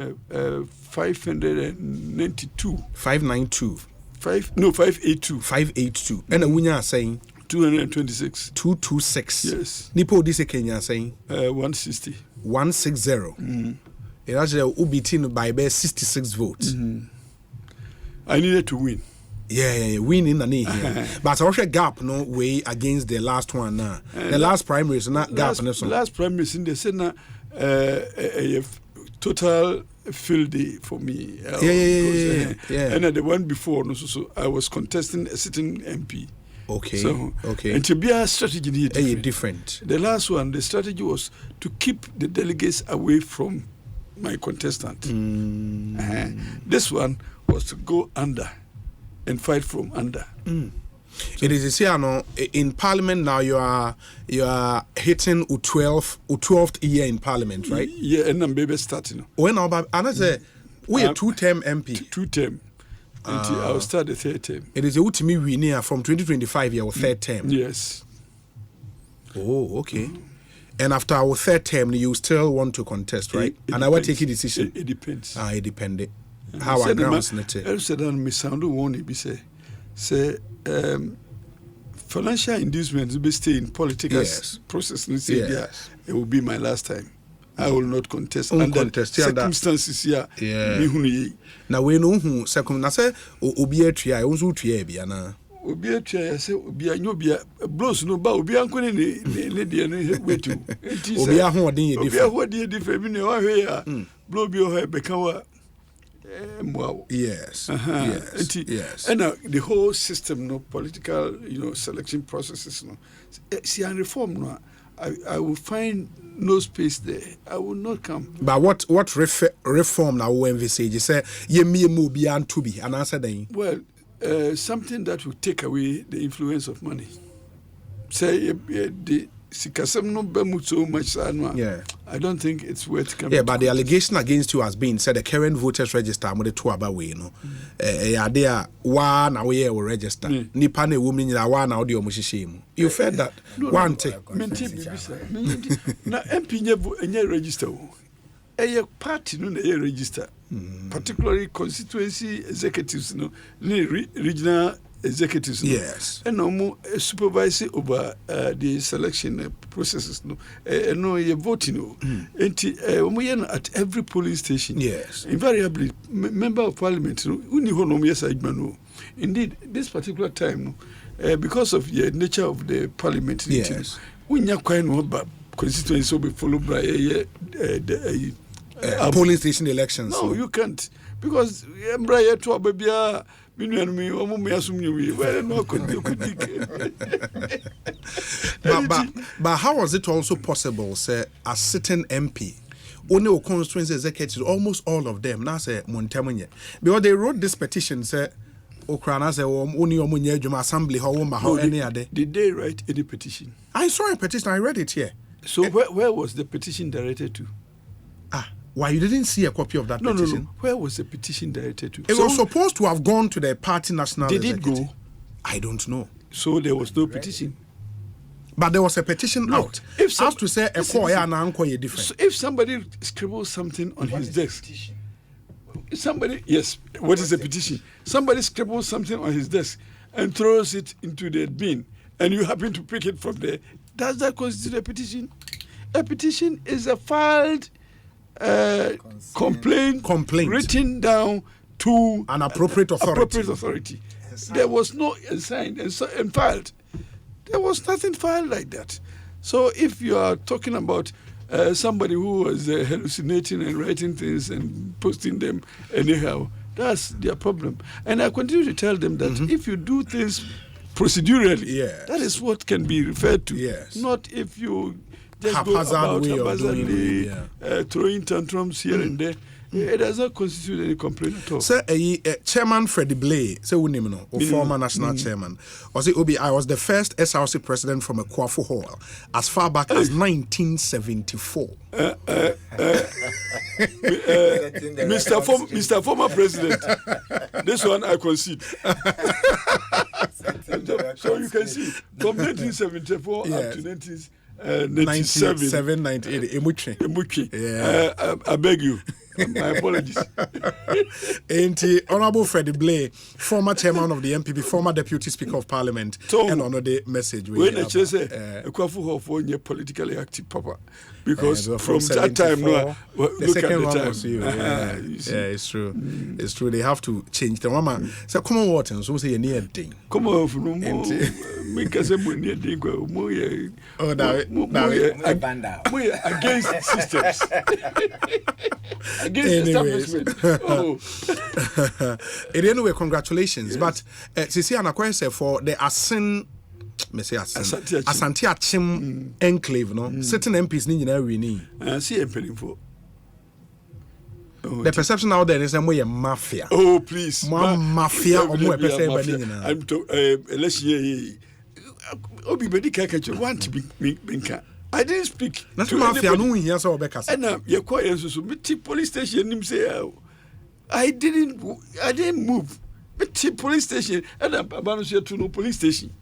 592. 592. 582. 582. And a winner saying 226. 226. Yes. Nipo this Kenya saying 160. 160. It actually will be by 66 votes. I needed to win. Yeah, winning the knee here. But also gap no way against the last one now. The last primaries not gap. The last primaries in the Senate, total field day for me. Yeah. And the one before, so I was contesting a sitting MP. Okay. So, okay. And to be a strategy different. The last one, the strategy was to keep the delegates away from my contestant. This one was to go under and fight from under. So, it is in Parliament now. You are hitting 12th year in Parliament, right? Yeah, and I'm baby starting. When about another we a 2-term MP. 2-term. Until I'll start the 3rd term. It is a ultimate winner from 2025 your 3rd term. Yes. Oh, okay. And after our 3rd term, you still want to contest, right? And I will take a decision. It depends. It depends. How I grounds it. I said, "Me sound one be say financial inducements be stay in political process. It will be my last time. I will not contest under circumstances here. Now we know who circumstances. I say obi a tria, onzu tria bi ana. Obi a tria, I say obi a nyobi a blows no ba obi anko ne dia no wetu. Obi a ho odin ye different. Obi a ho odin ye different. Bi ne wa hwe ya blow bi o ha beka wa. Yes. Yes. And the whole system, political, selection processes, see, and reform, I will find no space there. I will not come. But what reform now we envisage? You say ye me be and to be and answer then. Well, something that will take away the influence of money. Say the sikasem no be so much. I don't think it's worth coming. Yeah, but the allegation against you has been said the current voters register with the two about way, there one away will register. Nipa ne woman in one audio mushishim. You fed that one take. Now MP nye register. A party no register. Particularly constituency executives, regional executives. Yes. And no supervising over the selection processes. No, you're voting. And at every polling station. Yes. Invariably, member of parliament. Indeed, this particular time, because of the nature of the parliament, yes. We not quite know about constituency will be followed by polling station elections. No, you can't, because but how was it also possible, say, a certain MP, only constituency executives, almost all of them, now say Montemunye, because they wrote this petition, say, Okrana say, only Omunye Assembly, how any other. Did they write any petition? I saw a petition, I read it here. So where was the petition directed to? Why you didn't see a copy of that petition? No. Where was the petition directed to? It was supposed to have gone to the party national. Did executive. It go? I don't know. So there was no petition. But there was a petition out. If as to say a different. So if somebody scribbles something on his desk, what is a petition? Somebody scribbles something on his desk and throws it into the bin, and you happen to pick it from there. Does that constitute a petition? A petition is a filed complaint written down to an appropriate authority. Yes. There was no signed and filed. There was nothing filed like that. So if you are talking about somebody who was hallucinating and writing things and posting them anyhow, that's their problem. And I continue to tell them that if you do things procedurally, that is what can be referred to. Yes. Not if you just go about haphazardly throwing tantrums here and there. It does not constitute any complaint at all. Sir, Chairman Freddie Blay, former national chairman, I was the first SRC president from a Kwafu Hall as far back as 1974. Mr. Former President, this one I concede. So you can see, from 1974 up to 1997, 98. I beg you. My apologies. And Honorable Freddie Blay, former chairman of the MPP, former deputy speaker of parliament, and on the message. When I just say, a politically active papa, because from that time, no, the second one was you. Yeah, it's true. It's true. They have to change the mama. So come on, what and so say near thing. Come on, from make us a near thing. Against systems. Against establishment. Anyway, congratulations. Yes. But Sisi Anakwese for the Asin, Asante Achim enclave, no? Certain MPs need to win. See for. The perception out there is that we're mafia. Oh, please. Mafia or more person. I'm to let's hear. Obi Bedi Kakacho want to be Binka. I didn't speak. Not mafia, no, he has all Becca. And you're quite so police station him say I didn't move. But police station and I'm about to no police station.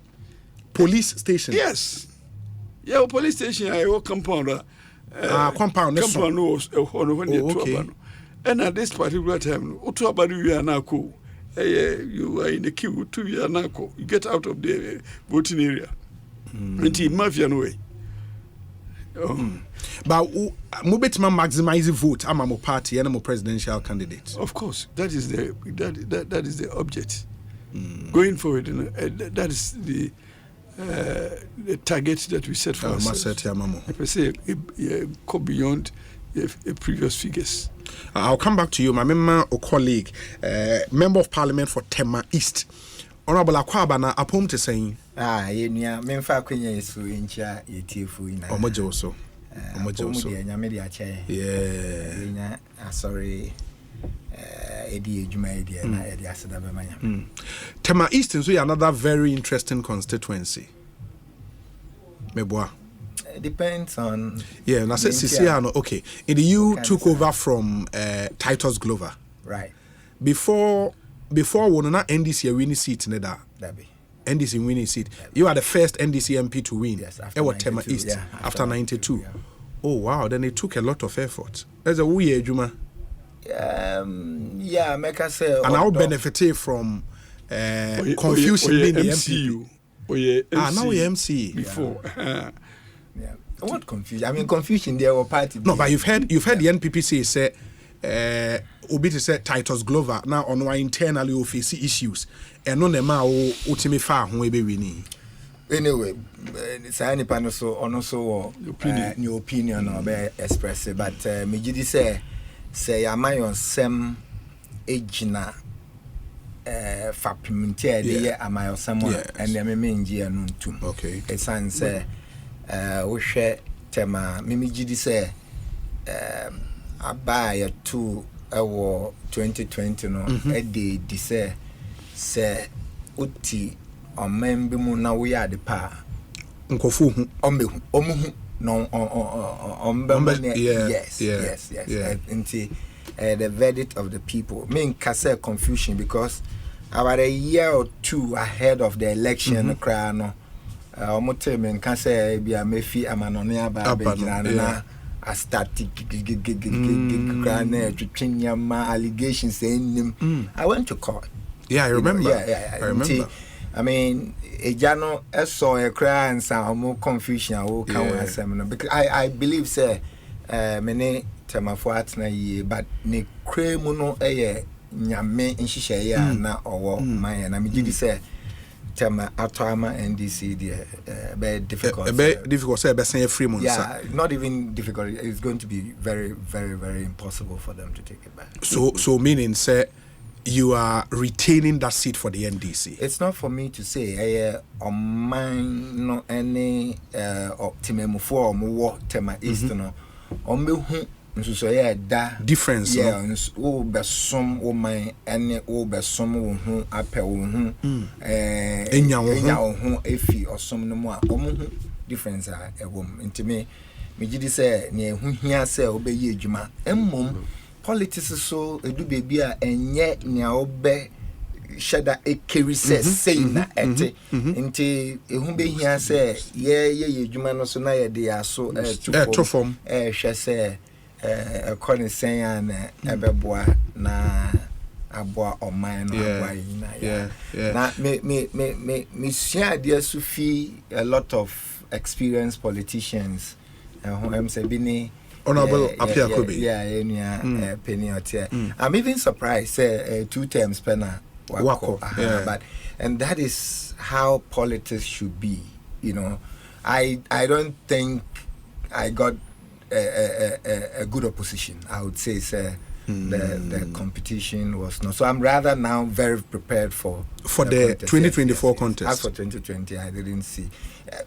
Police station? Yes. Yeah, police station I work compound. Compound was okay. And at this particular time, you are now cool. You are in the queue, 2 years now. You get out of the voting area. Until mafia no way. But Mubetman maximize the vote. I'm a party and I'm a presidential candidate. Of course, that is the object. Going forward, that is the target that we set for ourselves. I say go beyond previous figures. I'll come back to you, my member or colleague, member of parliament for Tema East. Honorable Akwabana, upon to saying, Memfa Queen is so in chair, ye tearful in Omojoso. Yeah, sorry, Eddie Jumaidi and Eddie Asadabamaya. Tema East is another very interesting constituency. Meboa. Depends on. Yeah, and I said Siciano, okay. In the EU took over from Titus Glover. Right. Before we not NDC winning seat in that. NDC winning seat. You are the first NDC MP to win. Yes, after Tema East. Yeah, after 92. Yeah. Oh wow, then it took a lot of effort. There's a weird Juma. Yeah, make us say. And I'll benefit from confusion being the MCU. Now we MC before. Yeah. What confusion? I mean, confusion there were party. No, but you've heard the NPP say Obi to say Titus Glover now on why internally we face issues and no nema o ultimate far who we be winning. Anyway, say any panel so also new opinion or be express it, but me jidi say am I on some age fa pimentia dey am I on someone and me menji anu ntum. Okay. It's an say we share tema me jidi say abaya 2 ewo 2020 no e dey say uti omembe mu na we are the pa nkofu hu omuhu no ombe yes until the verdict of the people mean case confusion because about a year or 2 ahead of the election cry no omotemen can say bia mefi amanone aba na a static allegations saying him. I went to court. Yeah, I remember. I remember. I mean, a jano saw a cry and some more confusion. I will come because I believe say many temafuat na ye, but ne cremuno nyame inshisha ya na owo man na me did say tema atama NDC very difficult. Difficult say be free money. Yeah, not even difficult. It's going to be very, very, very impossible for them to take it back. So meaning say you are retaining that seat for the NDC. It's not for me to say on mine no any optimum for mo tema East no on me so da difference o be som o man ene o be som wo hu apɛ wo hu enya wo hu efi osom no mu a o mu hu difference a ewom ntime me gidi sɛ ne hu hia sɛ o be yi adwuma emmom politics so edu bebi a enye ne o be shada ekeri sɛ sei na ete nti ehu be hia sɛ ye adwuma no so na ye de aso to form hwɛ sɛ Constituency and ebeboa na aboa oman no aboa yina na me share there Sufi a lot of experienced politicians who am say bini Honorable Apia Kobe. I'm even surprised 2 terms penna wako. But and that is how politics should be, you know. I don't think I got a good opposition. I would say the competition was not. So I'm rather now very prepared for the 2024 contest. As for 2020, I didn't see.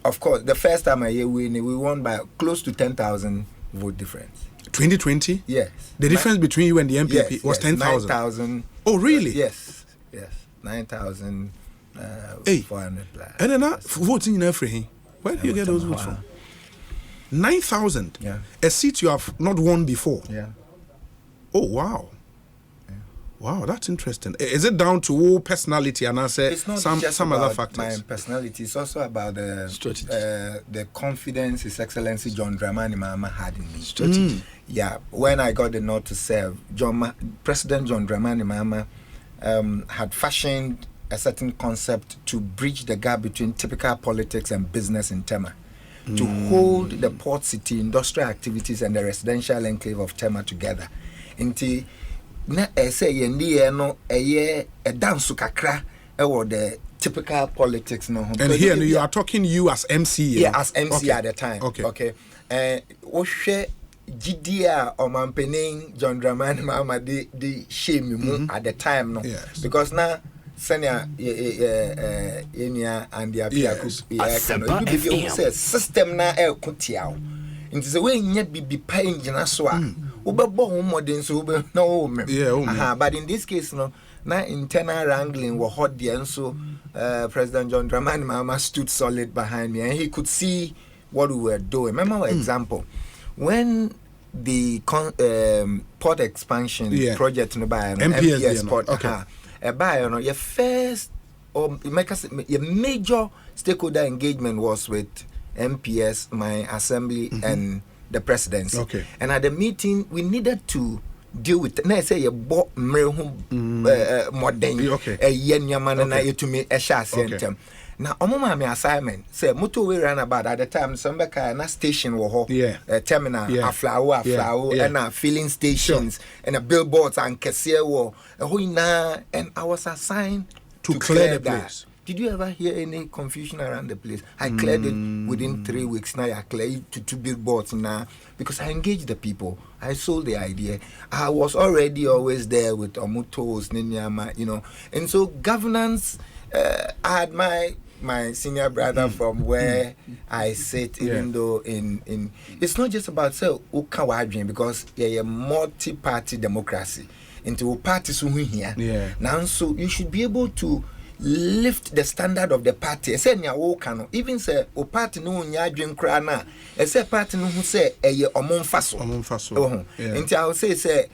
Of course, the first time we won by close to 10,000 vote difference. 2020? Yes. The difference between you and the MPP was 10,000. 9,000. Oh, really? Yes. 9,000. 400 plus. And then voting in everything. Where do you get those votes from? 9,000. Yeah. A seat you have not won before. Yeah. Oh, wow. Yeah. Wow, that's interesting. Is it down to personality and some other factors? My personality. It's also about the confidence His Excellency John Dramani Mahama had in me. Strategy. Yeah. When I got the nod to serve, President John Dramani Mahama had fashioned a certain concept to bridge the gap between typical politics and business in Tema. To hold the port city, industrial activities, and the residential enclave of Tema together. Inti na say no a dance kakra or the typical politics no. And here you are talking you as MC. Yeah, as MC at the time. Okay. Oshe GDA or Mampening John Dramani Mahama the shame at the time no. Yes. Because now Sanya and the Apia system na el kutiao. It is a way yet be paying Janaswa. Ubabo modern so no but in this case no na internal wrangling were hot there and so President John Dramani Mahama stood solid behind me and he could see what we were doing. Remember example when the port expansion project no by MPS port your first or your major stakeholder engagement was with MPS, my assembly, and the presidency. Okay. And at the meeting, we needed to deal with. Now I say you bought modern. Okay. To me a share. Now, my assignment say motorway runabout at the time. Somebody na station wo terminal, a flower, and a filling stations, and a billboards and cashier wo. And I was assigned to clear the place. Did you ever hear any confusion around the place? I cleared it within 3 weeks. Now I cleared to 2 billboards now because I engaged the people. I sold the idea. I was already always there with Omutos, Ninyama, you know. And so governance, I had my senior brother from where I sit, even though in it's not just about ukawadrin because a multi-party democracy into parties here. Now so you should be able to lift the standard of the party. Say nya wo kano even say o party no nya adwen kra na say party no hu say eye omonfaso nti I will say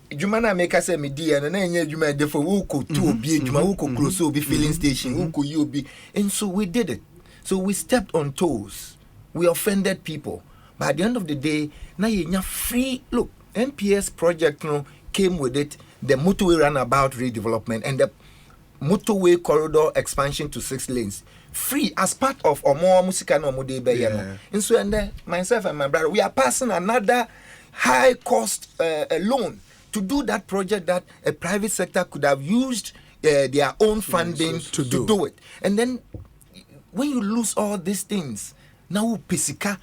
Juma na make say me di na nya juma defo wo ko tu obi juma wo ko close obi filling station wo ko you obi and so we did it. So we stepped on toes, we offended people, but at the end of the day na nya free look. MPS project no came with it, the motorway runabout redevelopment and the motorway corridor expansion to 6 lanes free as part of Omo Musika no Mode Beyeno. And so and myself and my brother, we are passing another high cost loan to do that project that a private sector could have used their own funding to do it. And then when you lose all these things, now Pisika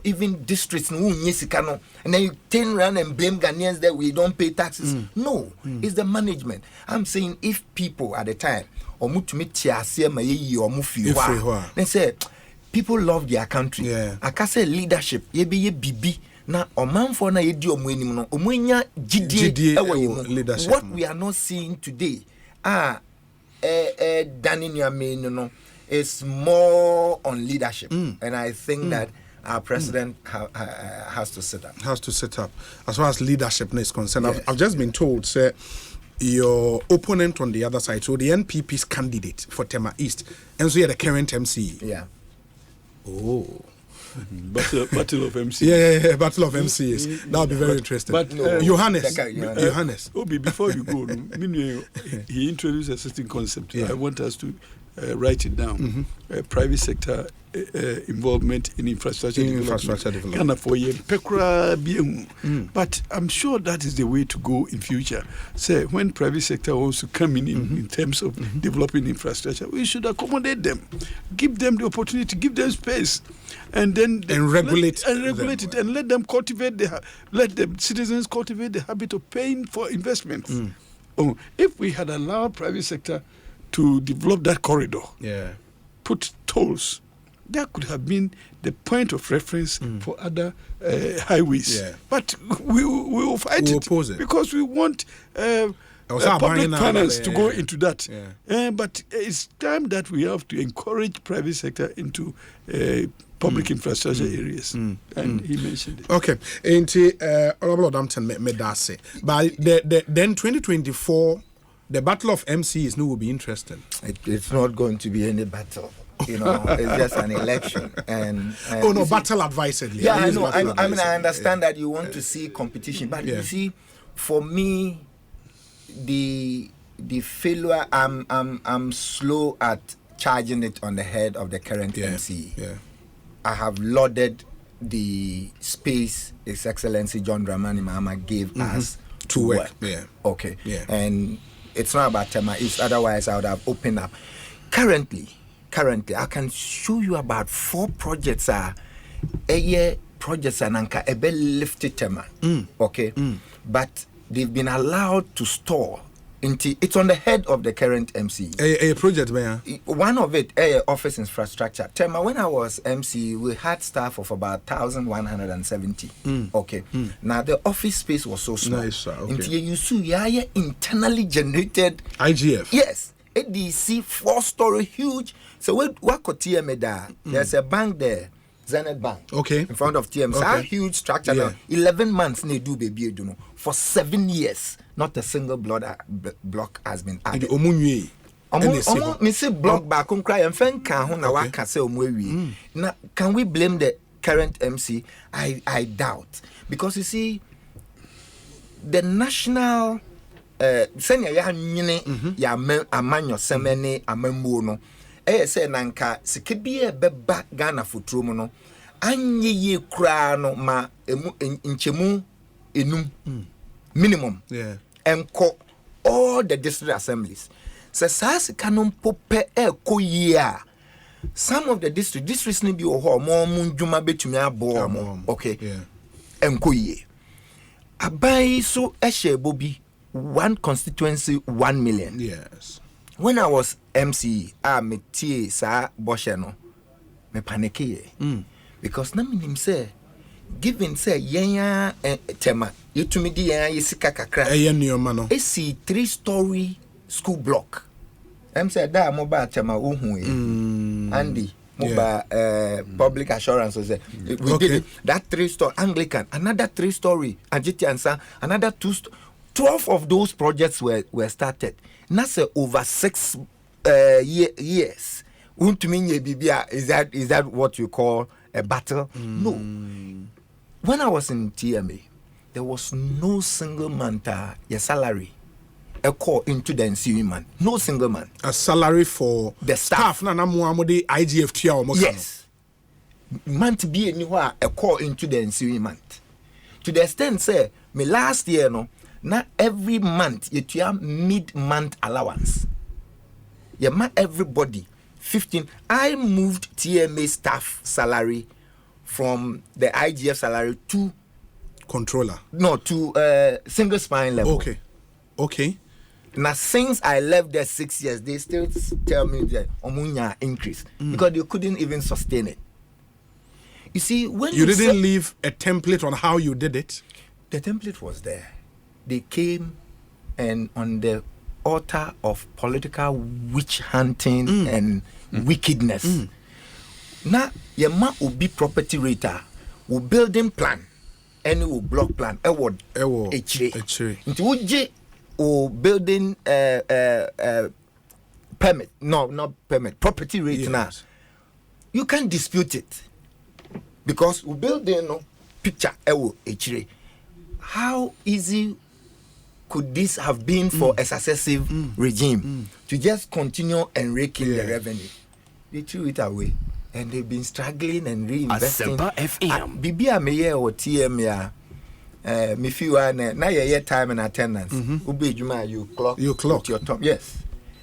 even districts no, and then you turn around and blame Ghanaians that we don't pay taxes. No, it's the management. I'm saying if people at the time they say people love their country. I can say leadership. Bibi na omanfo na yedi omwenim no omwenya gidie leadership. What we are not seeing today is more on leadership, and I think that our president has to sit up. Has to sit up. As far as leadership is concerned, yes. I've just been told, sir, your opponent on the other side, so the NPP's candidate for Tema East, and so you're the current MC. Yeah. Oh. Battle of MC. Yeah, Battle of MCs. That would be very interesting. But Johannes. Obi, before you go, he introduced a certain concept. I want us to write it down. Private sector involvement in infrastructure development. Kind of for but I'm sure that is the way to go in future. Say when private sector wants to come in terms of developing infrastructure, we should accommodate them, give them the opportunity, give them space, and then regulate it, and let them cultivate let the citizens cultivate the habit of paying for investments. If we had allowed private sector to develop that corridor, put tolls, that could have been the point of reference for other highways. But we will fight it because we want public finance to go into that. But it's time that we have to encourage private sector into public infrastructure areas. And he mentioned it. Okay. Honorable Odampton made that say. But then 2024, the Battle of MCs will be interesting. It's not going to be any battle. It's just an election. And battle advisedly. Yeah, I know. I mean, I understand that you want to see competition, but you see, for me, the failure, I'm slow at charging it on the head of the current MC. I have lauded the space His Excellency John Dramani Mahama gave us to work. Okay. And it's not about Tema East. Otherwise, I would have opened up. Currently, I can show you about 4 projects a year projects and anka ebe lifted Tema. Okay. But they've been allowed to stall. It's on the head of the current MC. A project, man. One of it, office infrastructure. Tema, when I was MC, we had staff of about 1,170. Okay. Now the office space was so small. Nice, okay. You see, internally generated IGF. Yes. ADC 4-story huge. So what could TMA there? There's a bank there. Zenith Bank. Okay. In front of TM. Okay. It's a huge structure now. 11 months they do baby, you know. For 7 years, not a single block has been added. Me say block back on cry and fen can na wa ka say omwe. Now can we blame the current MC? I doubt. Because you see the national senior ya nyine ya amanyo semene amambu no say nanka sikibie beba Ghana futuro mu no anye ye kura no ma nchemu enum minimum enko all the district assemblies se sase kanon pope ekoyia some of the districts ni bi ho mo ndwuma betumi abo mo okay enkoyie abai so ehye bobi one constituency 1 million. Yes. When I was MC, me tie sa boshe no me panike because na minim say given say yenya Tema yetumi di yenya yesika kakra nneoma no esi 3-story school block say da mo ba Tema ohun Andy mo ba public assurance say we did it. That 3-story Anglican, another 3-story Agitiansa, another 2-story. 12 of those projects were started. That's over 6 years. Is that what you call a battle? No. When I was in TMA, there was no single man your salary a call into the NCU man. No single man. A salary for the staff. Yes. Man to be anywhere a call into the NCU man. To the extent say me last year now every month you have mid-month allowance. Everybody 15. I moved TMA staff salary from the IGF salary to controller. No, to single spine level. Okay. Now since I left there 6 years, they still tell me that omunya increase because they couldn't even sustain it. You see, when you didn't leave a template on how you did it. The template was there. They came and on the altar of political witch hunting and wickedness. Now, your man will be property rater, will building plan, and will block plan. Into Uji or building permit. No, not permit. Property rate now. You can't dispute it. because we build no picture ewo echire. How easy could this have been for a successive regime to just continue and raking the revenue? They threw it away, and they've been struggling and reinvesting. Bibia meye or TM ya. Me feel na your time and attendance. Ube juma you clock with your top. Yes.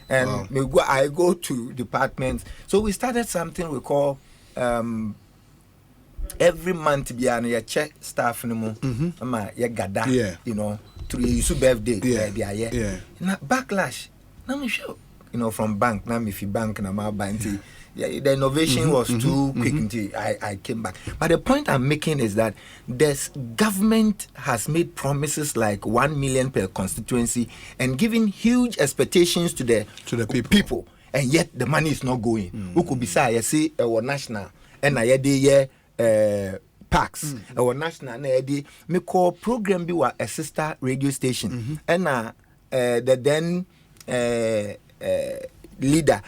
And I go to departments. So we started something we call every month you check staff no you gada, you know, to your birthday. Now backlash. Now me sure, you know, from bank. Now me fi bank na ma bank. The innovation was too quick until I came back. But the point I'm making is that this government has made promises like 1 million per constituency and giving huge expectations to the people. And yet the money is not going. Who could be say I say our national and I had packs our national na me call program be a sister radio station and the then leader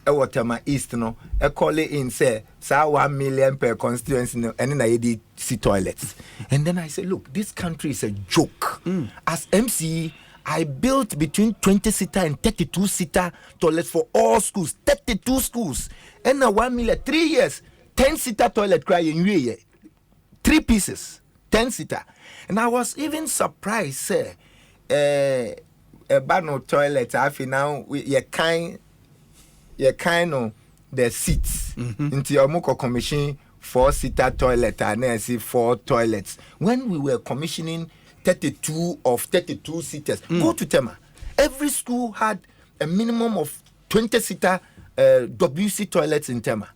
Ewotema East no call it in say 1 million per constituency no and then I did see toilets and then I said look, this country is a joke. As MC I built between 20-seater and 32-seater toilets for all schools, 32 schools, and now 1 million 3 years 10-seater toilet cry in year 3 pieces 10-seater. And I was even surprised say no toilet after now you kind of the seats into your moko commission 4-seater toilet and I see 4 toilets when we were commissioning 32 of 32 seaters. Go to Tema, every school had a minimum of 20-seater WC toilets in Tema.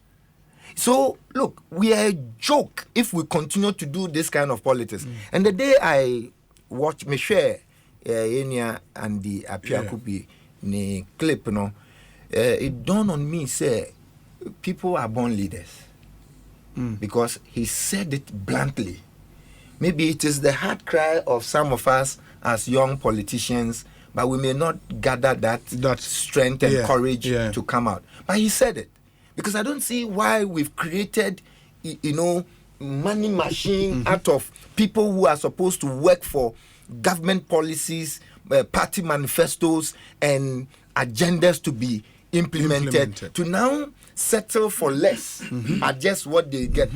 So look, we are a joke if we continue to do this kind of politics. And the day I watch me share Enya and the Apia Kupi ni clip no, it dawned on me say people are born leaders because he said it bluntly. Maybe it is the hard cry of some of us as young politicians, but we may not gather that strength and courage to come out. But he said it because I don't see why we've created, you know, money machine out of people who are supposed to work for government policies, party manifestos, and agendas to be implemented. To now settle for less at just what they get.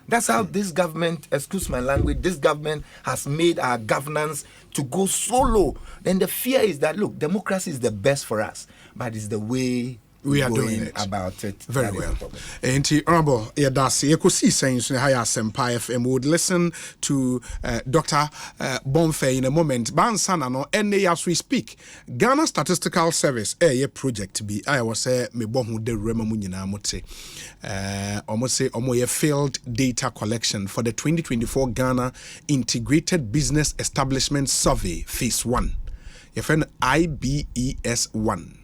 That's how this government, excuse my language, this government has made our governance to go so low. Then the fear is that, look, democracy is the best for us, but it's the way we are doing it about it very well. And Honorable Yadasi Ekosiisen so higher Sempai FM would listen to Dr. Bonfe in a moment. Bansana no ene as we speak. Ghana Statistical Service ye project bi I was say me bohu de rema mu nyina mote. Almost say omo failed data collection for the 2024 Ghana Integrated Business Establishment Survey Phase 1. Your friend IBES 1.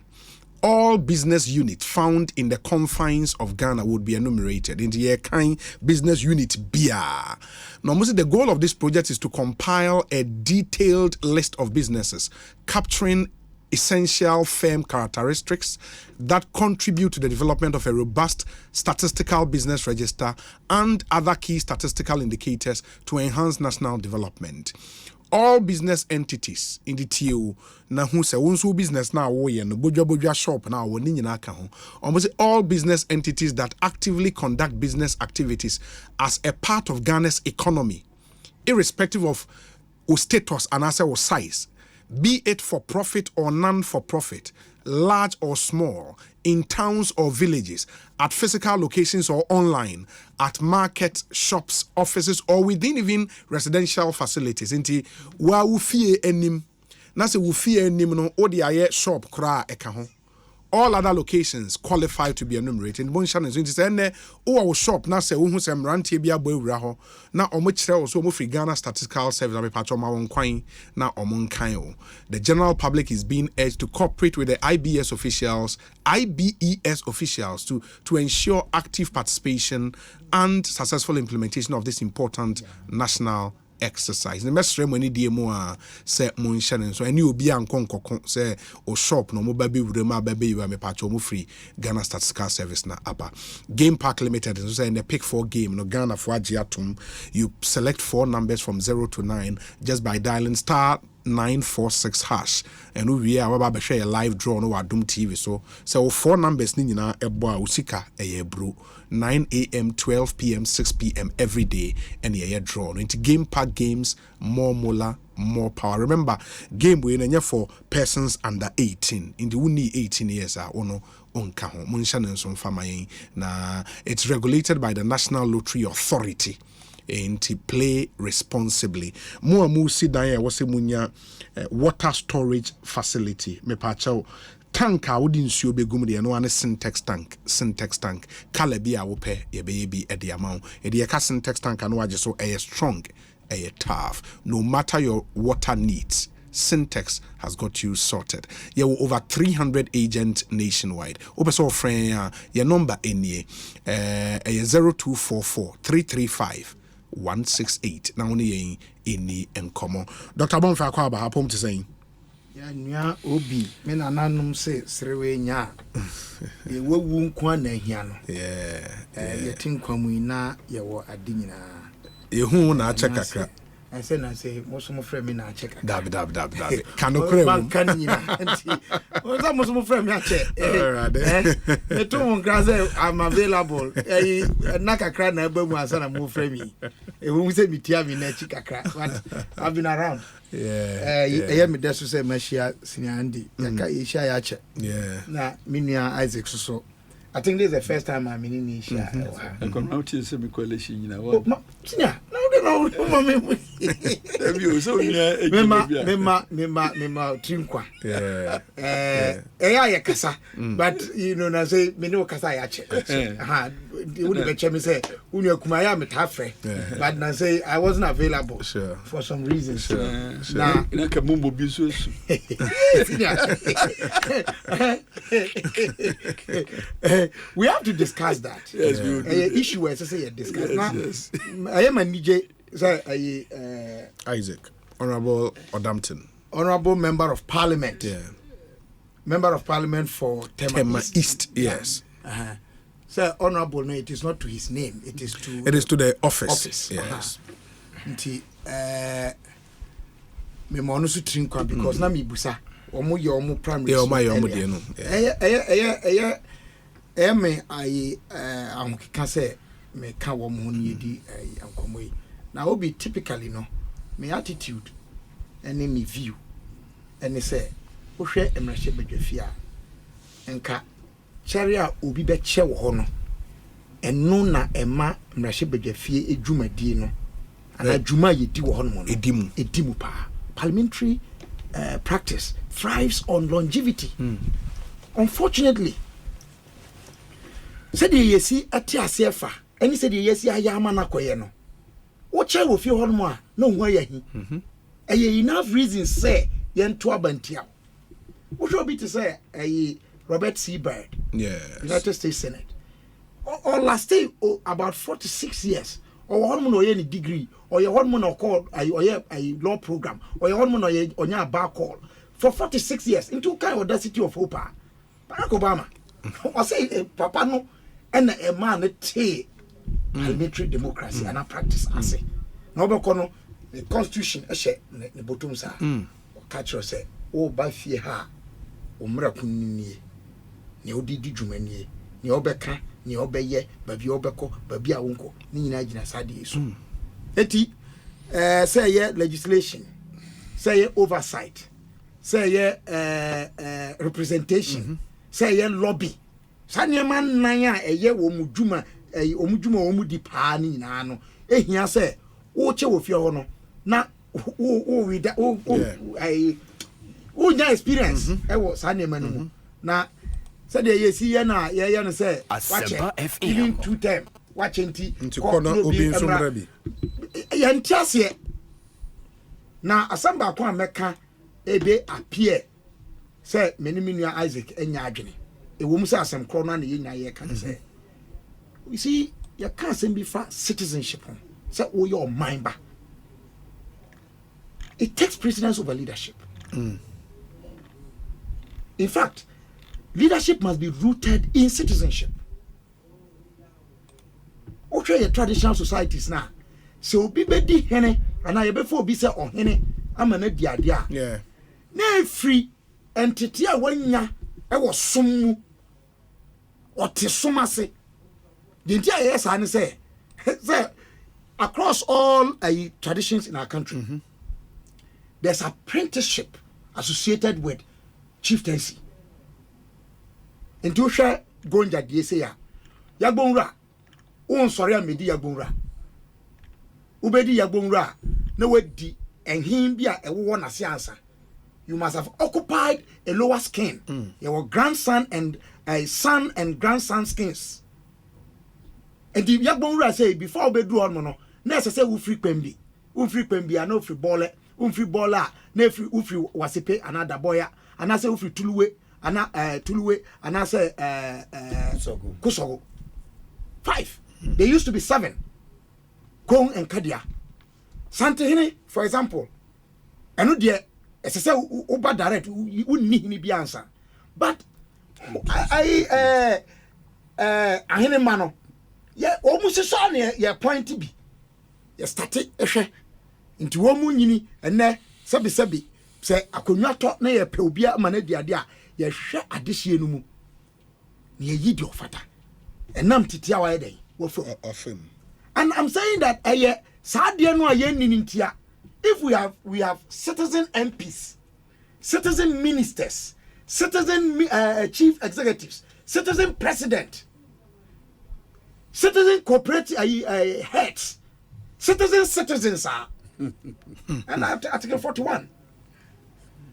All business units found in the confines of Ghana would be enumerated in the kind business unit BIA. Now, the goal of this project is to compile a detailed list of businesses capturing essential firm characteristics that contribute to the development of a robust statistical business register and other key statistical indicators to enhance national development. All business entities in the TU na who say unsu business na wo ye no bodwa shop na wo ni nyina ka ho almost all business entities that actively conduct business activities as a part of Ghana's economy irrespective of status and as size, be it for profit or non for profit, large or small, in towns or villages, at physical locations or online, at market, shops, offices, or within even residential facilities. Inti wa ufie enim, na se ufie enim no odi aye shop kra eka ho. All other locations qualify to be enumerated. Bonshan is into say o shop na se wo se mrantie bia bo ewura ho na omo kire o so omo free Ghana Statistical Service na patcho ma won kwan na omo nkan o. The general public is being urged to cooperate with the IBES officials to ensure active participation and successful implementation of this important national exercise. The best stream when you DMO say Munshan, so I knew be uncon say or shop no more baby with my baby you me patch free Ghana Statistical Service na upper Game Park Limited. So in the pick 4 game no Ghana for Agiatum, you select 4 numbers from 0 to 9 just by dialing *946 hash, and we are about to share a live draw no Adum TV. So 4 numbers ni na ebo usika bro 9 a.m. 12 p.m. 6 p.m. every day and a draw into Game Park games, more mola, more power. Remember, game we na for persons under 18 in the only 18 years ono onka ho munshan so fama na it's regulated by the National Lottery Authority. And to play responsibly. Mu si dan ya wose munya water storage facility. Me pacha tanka wodi nsuo begum de no ane syntax tank. Kala bi a wo pe ye be bi e de amount. E de ka syntax tank no age so strong, tough. No matter your water needs, Syntax has got you sorted. You have over 300 agents nationwide. Opeso friend your number in here 0244 335 168. Now only in common. Dr. Bonfa Kwaba hapom to saying. Ya nua obi me na nanum se srewe nya. Ye wawu nkwa na hia no. Ye tinkwamu ina ye wo ade nyina. Ye hu na ache kakra. I said na say most mo frame me na ache kakra. Dab. Kanokre man kan nyina. Nti most mo frame me ache. Me to mon graze I'm available. Na kakra na ba mu asa na mo frame me. E wo se bitia me na ache kakra. I've been around. Me desu say mashia senior Andy. Yaka isha ya che. Na minua Isaac so. I think this is the first time I'm in Asia. I come out to see me coalition, you know. Senior, no, Mema, Trinkwa. Kasa. But you know, I say, Mino Kasa Yache. You would me say, Unia Kumaya Metafre. But I say, I wasn't available for some reasons. Now, Nakamumbo Bisus. We have to discuss that. Yes, we will. Issue where say discuss. Yes. I am a DJ. Isaac, Honorable Odampton, Honorable Member of Parliament. Member of Parliament for Tema East. Yes. So honorable, no, it is not to his name. It is to. It is to the office. Yes. Nti me mono su trinkwa because na me busa. Omo ye omo primary. Me I ahokeka say me ka wo mo ne di ankomo yi. Na obi typically no me attitude and me view and say wo hwe emrahye badwafia enka charia obi be che wo ho no eno na ema mrahye badwafie edwumadi no ana dwuma yedi wo ho no edimu pa. Parliamentary practice thrives on longevity. Unfortunately, said the yesi ati asefa any said the yesi ayama na koye no wo che wo fi hono a no ho ayi enough reasons say yen to abantia wo should be to say Robert C. Byrd, United States Senate or last day about 46 years or one no any degree or your one no call a law program or your one no on your bar call for 46 years into kind audacity of hope. Barack Obama or say papa no and a man parliamentary democracy and a practice I say no no the constitution the bottom sa catch us say oh by fear ha umra kunni ne odidi dwumani ne obeka ne obeye babi obeko babi a wonko ni nyina gina sade so eti say ye legislation say ye oversight say ye representation say ye lobby sane man nan a eye wo mudwuma wo mudi pa ni nyina no ehia say wo che wo fie ho no na wo nya experience wo sane man no na said yesi ye na ye no say watch even 2 term watch nti kono obi nsomra bi ye ntiase na asamba ko ameka ebe appear say meniminu Isaac enya adwene ewo mu say asem kro na ye nya ye kan say you see you can't say be for citizenship say wo your mind ba it takes precedence over leadership. In fact, leadership must be rooted in citizenship. Okay, your traditional societies now. So be di hene and I before be say on hene amana dia. Yeah. Na free entity a wanya e wo somu or te somase. The entire yes and say across all traditions in our country, there's apprenticeship associated with chieftaincy. And to share gonja die say ya yagbonra on sorry amedi yagbonra ubedi yagbonra na wadi enhim bia ewo na siansa. You must have occupied a lower skin. Your grandson and son and grandson skins. And the yagbonra say before obedu on no na say we free kwembi no free baller na free ufri wasipe another boya and I say ufri tuluwe and I say kusogo 5. They used to be 7. Kong and Kadia. Santehine, for example. And no dear, as I say, Uba direct, you wouldn't need any answer. But I mano. Yeah, almost a son, yeah, point to be. You started into one moon, and there, sabi, say, I could not talk near Pobia Manedia. You share a dish no near your father. And nam titiawa day. And I'm saying that if we have citizen MPs, citizen ministers, citizen chief executives, citizen president, citizen cooperative heads, citizens are and Article 41.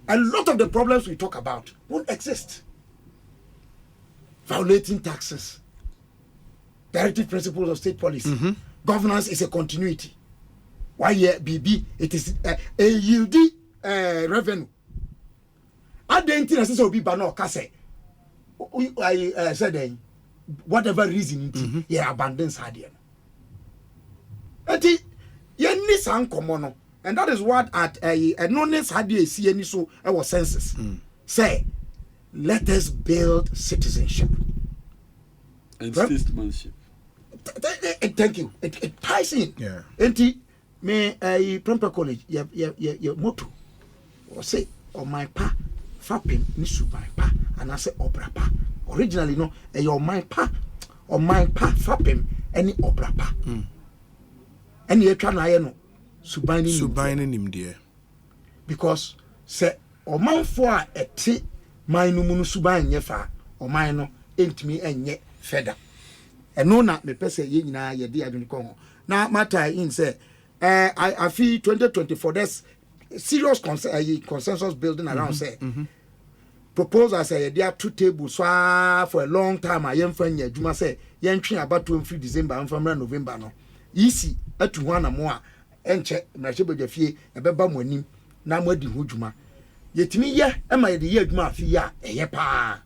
A lot of the problems we talk about won't exist. Violating taxes, directive principles of state policy, governance is a continuity. Why here, BB, it is a yieldy revenue. I didn't think this will be banal. I said, whatever reason, he abandons Hadian. And and that is what at a non-ness had a CNE so our census. Say, let us build citizenship and statesmanship. Thank you. It ties in. Yeah. And me a Prempeh College, your motto or say, or my pa, fapping, nisu my pa, and I say opera pa. Originally, no, your my pa, or my pa, fapping, any opera pa. And you're trying to know. Subainin him dear. Because say or man for a tea mine no subain yefa or mine no ain't me and yet feather. And no not me pese ye na ye dear unicorn. Now matter in say I feel 2024 there's serious consensus building around say proposal say there are 2 tables for a long time I am friend ye Juma say yen train about 23 December and from November no easy at 1 or more. Enche mrachebe de fie ebeba mo anim na mo adi ho dwuma yetimi ye e ma ye de ye adwuma afi ya eye pa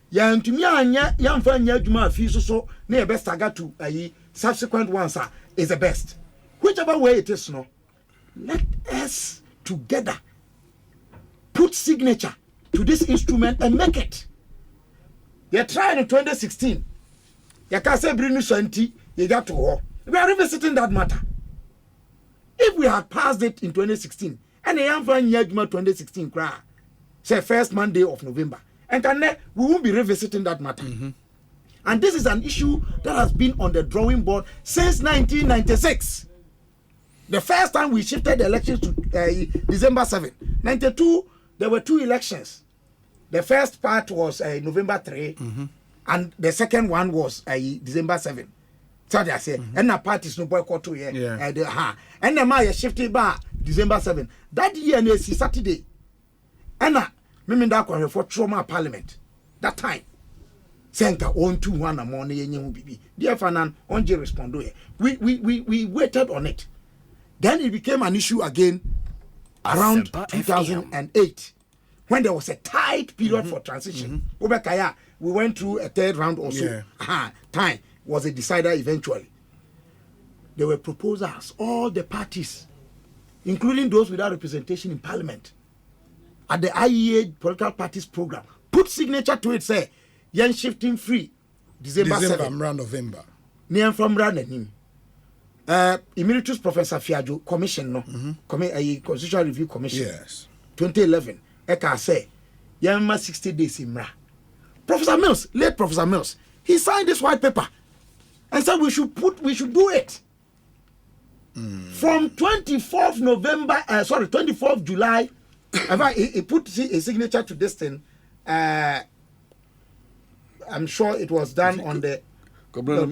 ya ntumi anya ya mfa anya adwuma afi so na ye best agatu ayi subsequent ones is the best whichever way it is no let us together put signature to this instrument and make it. You tried in 2016 you can say bring santi you got to war. We are revisiting that matter. If we had passed it in 2016, and the young fan year 2016 cry, say first Monday of November, and we won't be revisiting that matter. And this is an issue that has been on the drawing board since 1996. The first time we shifted the elections to December 7. 92, there were 2 elections. The first part was November 3, and the second one was December 7. So they say, and the parties no boycott to here. And the Maya shifted back December 7. That year, and Saturday. And Miminda for trauma parliament. That time. Senka on 2-1 a morning and you dear Fanan, on J respond. We waited on it. Then it became an issue again around 2008 when there was a tight period for transition. Obekaya, we went through a 3rd round also. Time was a decider eventually. There were proposals. All the parties including those without representation in parliament, at the IEA political parties program, put signature to it, say, yen shifting free, December 7. November. Near from Randanim. Emeritus Professor Fiajo Commission, no, Constitutional Review Commission, Yes. 2011. Eka say, Yama 60 days in Ra. Professor Mills, late Professor Mills, he signed this white paper and said we should do it. From 24th July, he put a signature to this thing. I'm sure it was done on the. Yeah.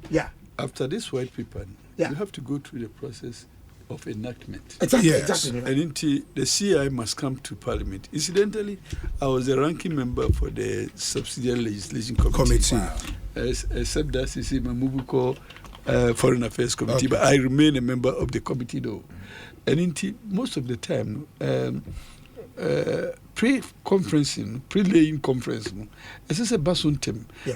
Yeah. After this white paper, Yeah. you have to go through the process of enactment. Exactly. Yes. Exactly. And until the CI must come to Parliament. Incidentally, I was a ranking member for the Subsidiary Legislation Committee. Except that is Mamubuko Foreign Affairs Committee, but I remain a member of the committee though. And until most of the time, pre-laying conference, as I said,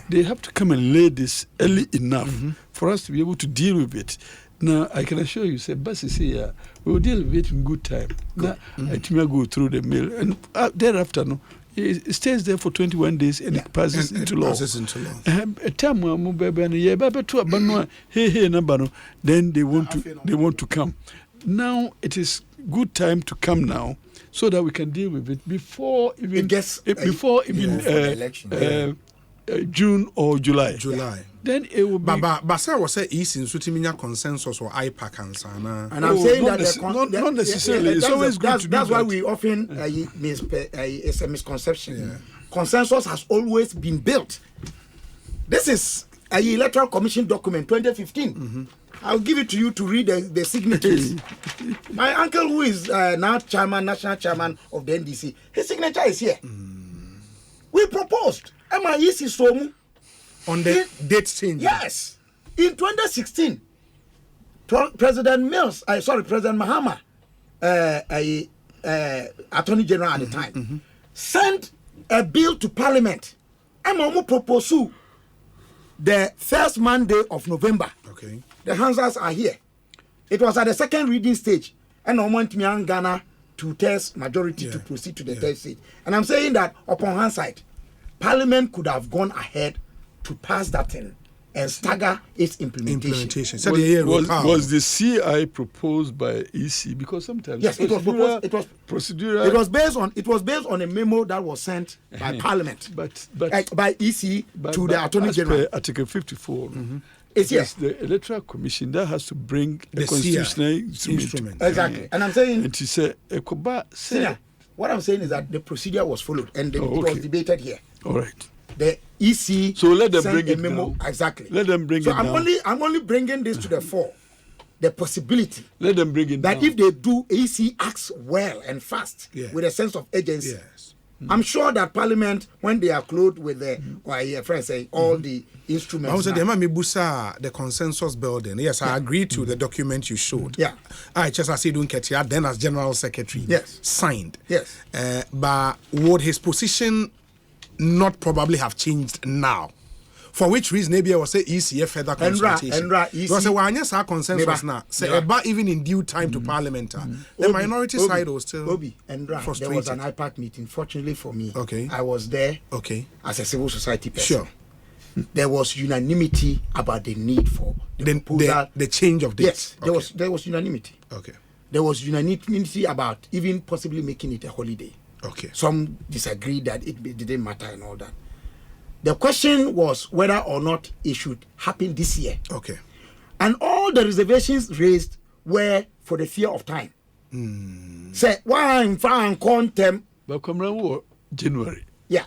they have to come and lay this early enough for us to be able to deal with it. Now, I can assure you, say, Bas is here, we will deal with it in good time. Now, it may go through the mail. And thereafter, no, it stays there for 21 days and it passes into law. A time when then they want to come. Now, it is good time to come now so that we can deal with it before even June or July. Then it will be. But say was say east in Sutiminya consensus or IPAC and sana. And I'm saying not that not necessarily. It's always good to do that's why that. we often it's a misconception. Yeah. Consensus has always been built. This is an Electoral Commission document 2015. I'll give it to you to read the signatures. My uncle, who is now national chairman of the NDC, his signature is here. We proposed MIEC Somu on the date change. Yes, in 2016, President Mahama, Attorney General at the time, sent a bill to Parliament. I'm propose the first Monday of November. Okay. The answers are here. It was at the second reading stage, and I want me and Ghana to test majority to proceed to the third stage. And I'm saying that upon hindsight, Parliament could have gone ahead to pass that thing and stagger its implementation. Was the CI proposed by EC? Because sometimes it was proposed. It was procedural. It was based on a memo that was sent by Parliament, but by EC to the Attorney General. Article 54. It's yes. The Electoral Commission that has to bring a constitutional instrument. Exactly. And I'm saying, and to say, what I'm saying is that the procedure was followed and it was debated here. All right. The EC so let them bring a memo. Down. Exactly. Let them bring it down. I'm only bringing this to the fore. The possibility. Let them bring it that down. If they do, EC acts well and fast with a sense of urgency. Yes. I'm sure that Parliament, when they are clothed with the, friends say, all the instruments. The consensus building. Yes, I agree to the document you showed. Yeah. I just as Ketia, then as General Secretary, signed. Yes. But would his position not probably have changed now? For which reason, maybe I will say ECF further consultation. Because when you say consensus now, say about even in due time to Parliament, the minority side was still frustrated. There was an IPAC meeting. Fortunately for me, okay, I was there. Okay, as a civil society person. Sure. There was unanimity about the need for the change of dates. Yes, there was unanimity. Okay. There was unanimity about even possibly making it a holiday. Okay. Some disagreed that it didn't matter and all that. The question was whether or not it should happen this year. Okay. And all the reservations raised were for the fear of time. Say, why I'm fine contem. But come January. Yeah.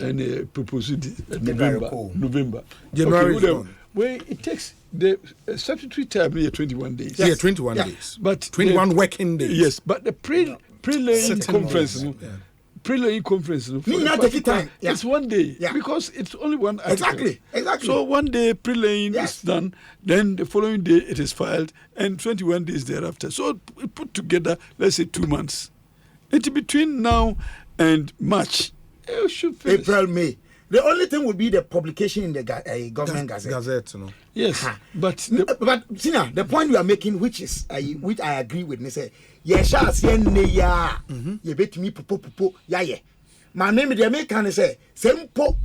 And proposed November. January. Okay, well, it takes the statutory time here 21 days. Yes. 21 days. But 21 working days. Yes, but the pre-laying conference. Pre-laying conference. It's 1 day because it's only one article. Exactly. So 1 day pre-laying is done, then the following day it is filed, and 21 days thereafter. So put together, let's say 2 months. It's between now and March. You should finish. April, May. The only thing would be the publication in the government gazette. Gazette, no. Yes, but Sina, the point you are making, which I agree with, me say, yesha sienne ya, ye bet me popo ya ye. My name the American say, sempo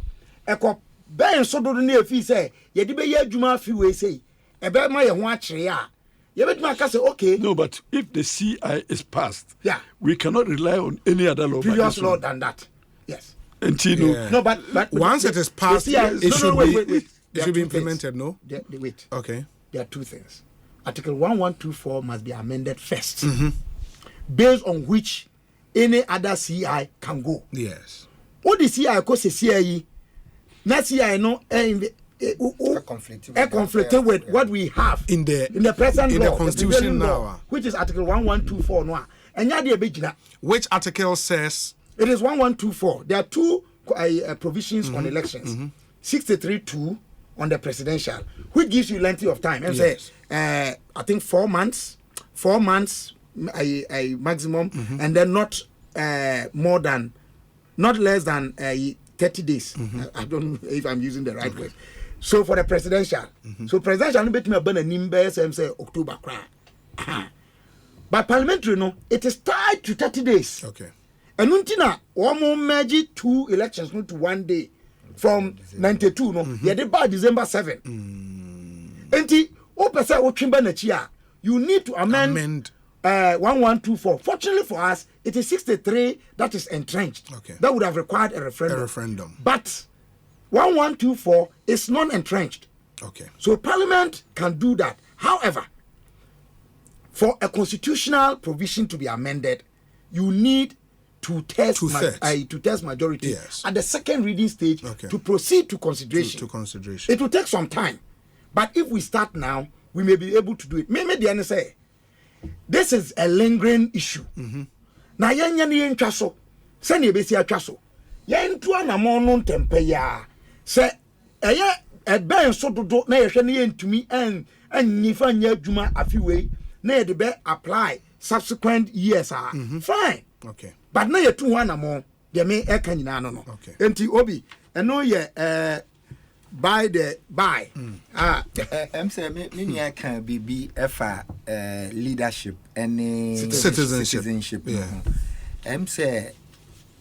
eko ben so do ne afi say, ye de be ye adwuma afi we say, e be ma ye ho akere ya. Ye bet me say okay. No, but if the CI is passed, yeah, we cannot rely on any other law. Previous law than that. Yes. No, but once it is passed, it should be implemented. No. Wait. Okay. There are two things. Article 1124 must be amended first, based on which any other CI can go. Yes. What the CI cause CI, not CI no conflicted with what we have in the present law, the Constitution now, which is Article 1124 no. And which article says? It is 1124. There are two provisions on elections. 63(2) on the presidential, which gives you length of time. And say, I think 4 months, a maximum, and then not less than 30 days. I don't know if I'm using the right word. So for the presidential, so presidential, no bet me a burn a nimbe say October cry. But parliamentary, no, it is tied to 30 days. Okay. And untina omo merge 2 elections no to 1 day from 92 no ye dey by December 7 enti o pese o twemba na chi a you need to amend 1124. Fortunately for us, it is 63 that is entrenched. Okay. That would have required a referendum. But 1124 is non-entrenched. Okay. So Parliament can do that. However, for a constitutional provision to be amended, you need to test majority at the second reading stage to proceed to consideration. It will take some time. But if we start now, we may be able to do it. Maybe the answer say, this is a lingering issue. Na yenya ni yentwa so. Se na ebesi atwa so. Yentu anamon no tempe ya. Se eye ben so dodo na yehwe na yentumi anyifa nya adwuma afiwe na ye de be apply subsequent years fine. Okay. But na yetu ho anamon de me e kan nyina no no. Enti obi eno ye by I'm saying me can be efa leadership and citizenship. Yeah. I'm say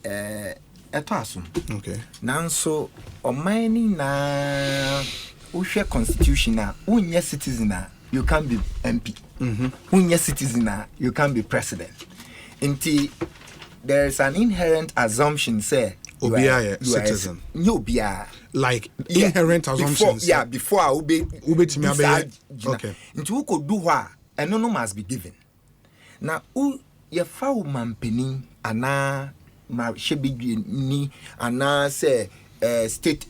etwaso. Okay. Nanso omani na uhwe constitution na unye citizen you can be MP. Unye citizen you can be president. Until there is an inherent assumption say Obia citizen. Obia. Like inherent assumptions. Before I obey. Okay. Into who could do what and no must be given. Now, who ye foul man penny ana ma shebi ni ana say state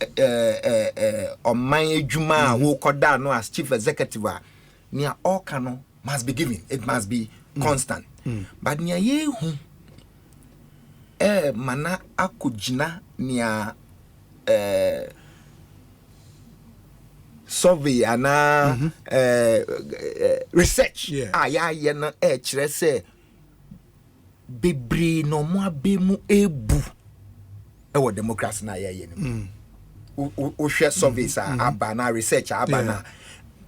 on my juma who koda no as chief executive near all cano must be given. It must be constant. But near ye who mana akujina near survey ana research ya na kire say bebre no mo abemu ebu e democracy na ye ni o share surveys aba na research aba na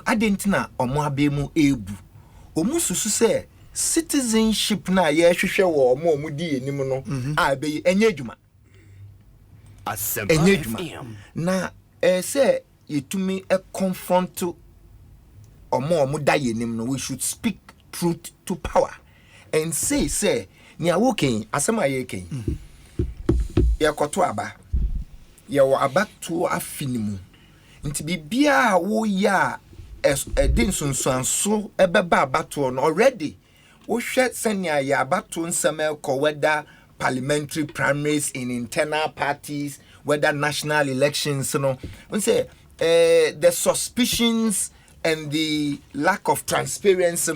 adentina omo abemu ebu omu susu say citizenship na ye hwehwe wo omo di enim no abe enye adwuma enye adwuma na say yetumi confront omo da yenim no we should speak truth to power and say ni awoken asema ye ken ye koto aba ye wo abato afinimu nti bibia wo ya edin sunsuanso ebeba abato no already wo hwe senia ya abato nsema ko whether parliamentary primaries in internal parties, whether national elections, we say the suspicions and the lack of transparency,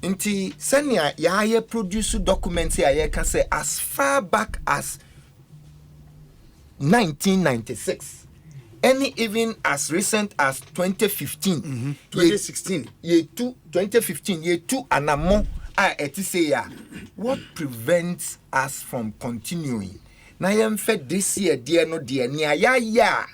Inti senia ya produce documents here can say as far back as 1996. Any even as recent as 2015, 2016, year 2015, year 2 and more. What prevents us from continuing? na yɛmfa this year deɛ no deɛ nea yɛayɛ a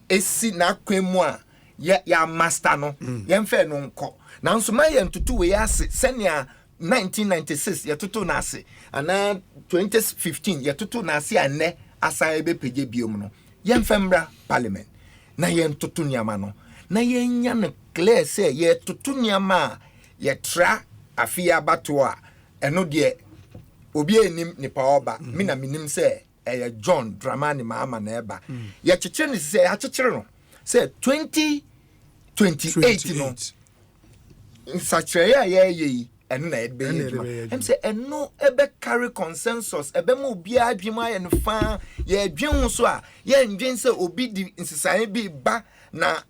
ɛsi n'akwan mu a yɛ master no yɛmfa no nkɔ nanso ma yɛntoto wei ase sɛnea 1996 yɛtoto no ase anaa 2015 yɛtoto no ase anɛ asan ɛbɛpɛgye biom no yɛmfa mmra parliament na yɛntoto nneɛma no na yɛnya no clear sɛ yɛtoto nneɛma a yɛtra afei abato a ɛno deɛ obi anim nipa ɔba me na menim sɛ ɛyɛ John Dramani Mahama na ɛba yɛkyekyere no sɛ yɛakyekyere no sɛ 2028 no nsakyerɛeɛ a yɛyɛ yi ɛno na yɛbɛyɛ adwuma ɛm sɛ ɛno ɛbɛcarry consensus ɛbɛma obiara adwene ayɛ no faa yɛadwene ho so a yɛndwen sɛ obi de nsesaeɛ bi ba na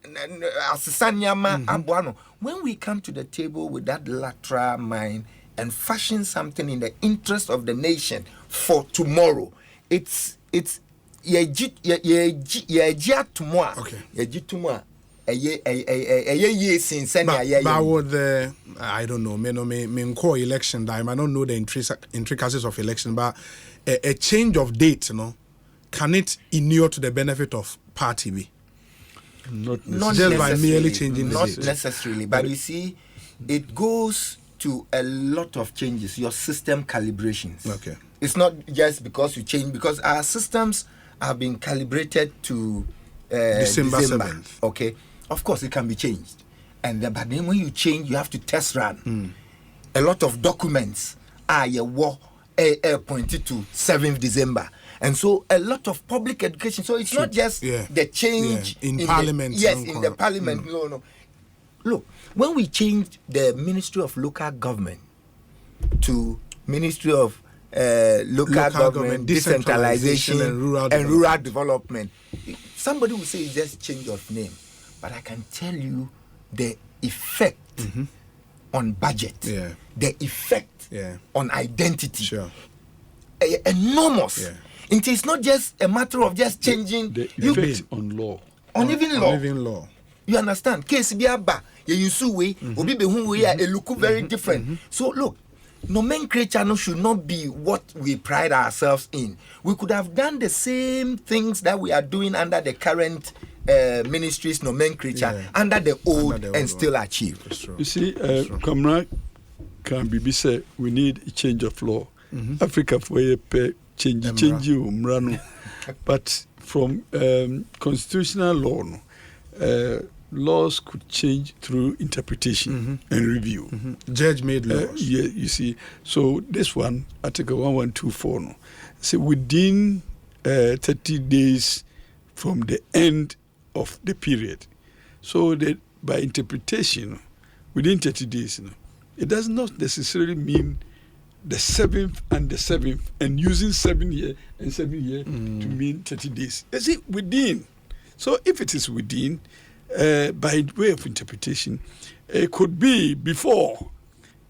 asesa nneɛma aboa no. When we come to the table with that lateral mind and fashion something in the interest of the nation for tomorrow, it's yeji tomorrow. Okay. Yeji tomorrow. But I don't know. Me call election. I might not know the intricacies of election, but a change of date, can it inure to the benefit of party B? Not just by merely changing the date. Not necessarily, but you see, it goes to a lot of changes. Your system calibrations. Okay. It's not just because you change, because our systems have been calibrated to December 7th. Okay. Of course, it can be changed. But then when you change, you have to test run. A lot of documents are pointed to 7th December. And so a lot of public education. So it's not just the change in Parliament. In the Parliament. No. Look, when we changed the Ministry of Local Government to Ministry of Local Government, Decentralization and Rural Development, somebody will say it's just change of name. But I can tell you the effect on budget, the effect on identity, enormous. It is not just a matter of just changing the effect on law. On even law. You understand? Case biaba, you suwe, obi behu we it look very different. So look, nomenclature should not be what we pride ourselves in. We could have done the same things that we are doing under the current ministries nomenclature under the old and still achieve. You see, Comrade can be said we need a change of law. Africa for a change umrano, but from constitutional law, laws could change through interpretation and review. Judge-made laws. You see. So this one, Article 1124, so within 30 days from the end of the period. So that by interpretation, within 30 days, it does not necessarily mean the 7th and the 7th, and using 7 year and 7 year to mean 30 days. Is it within? So if it is within, by way of interpretation, it could be before,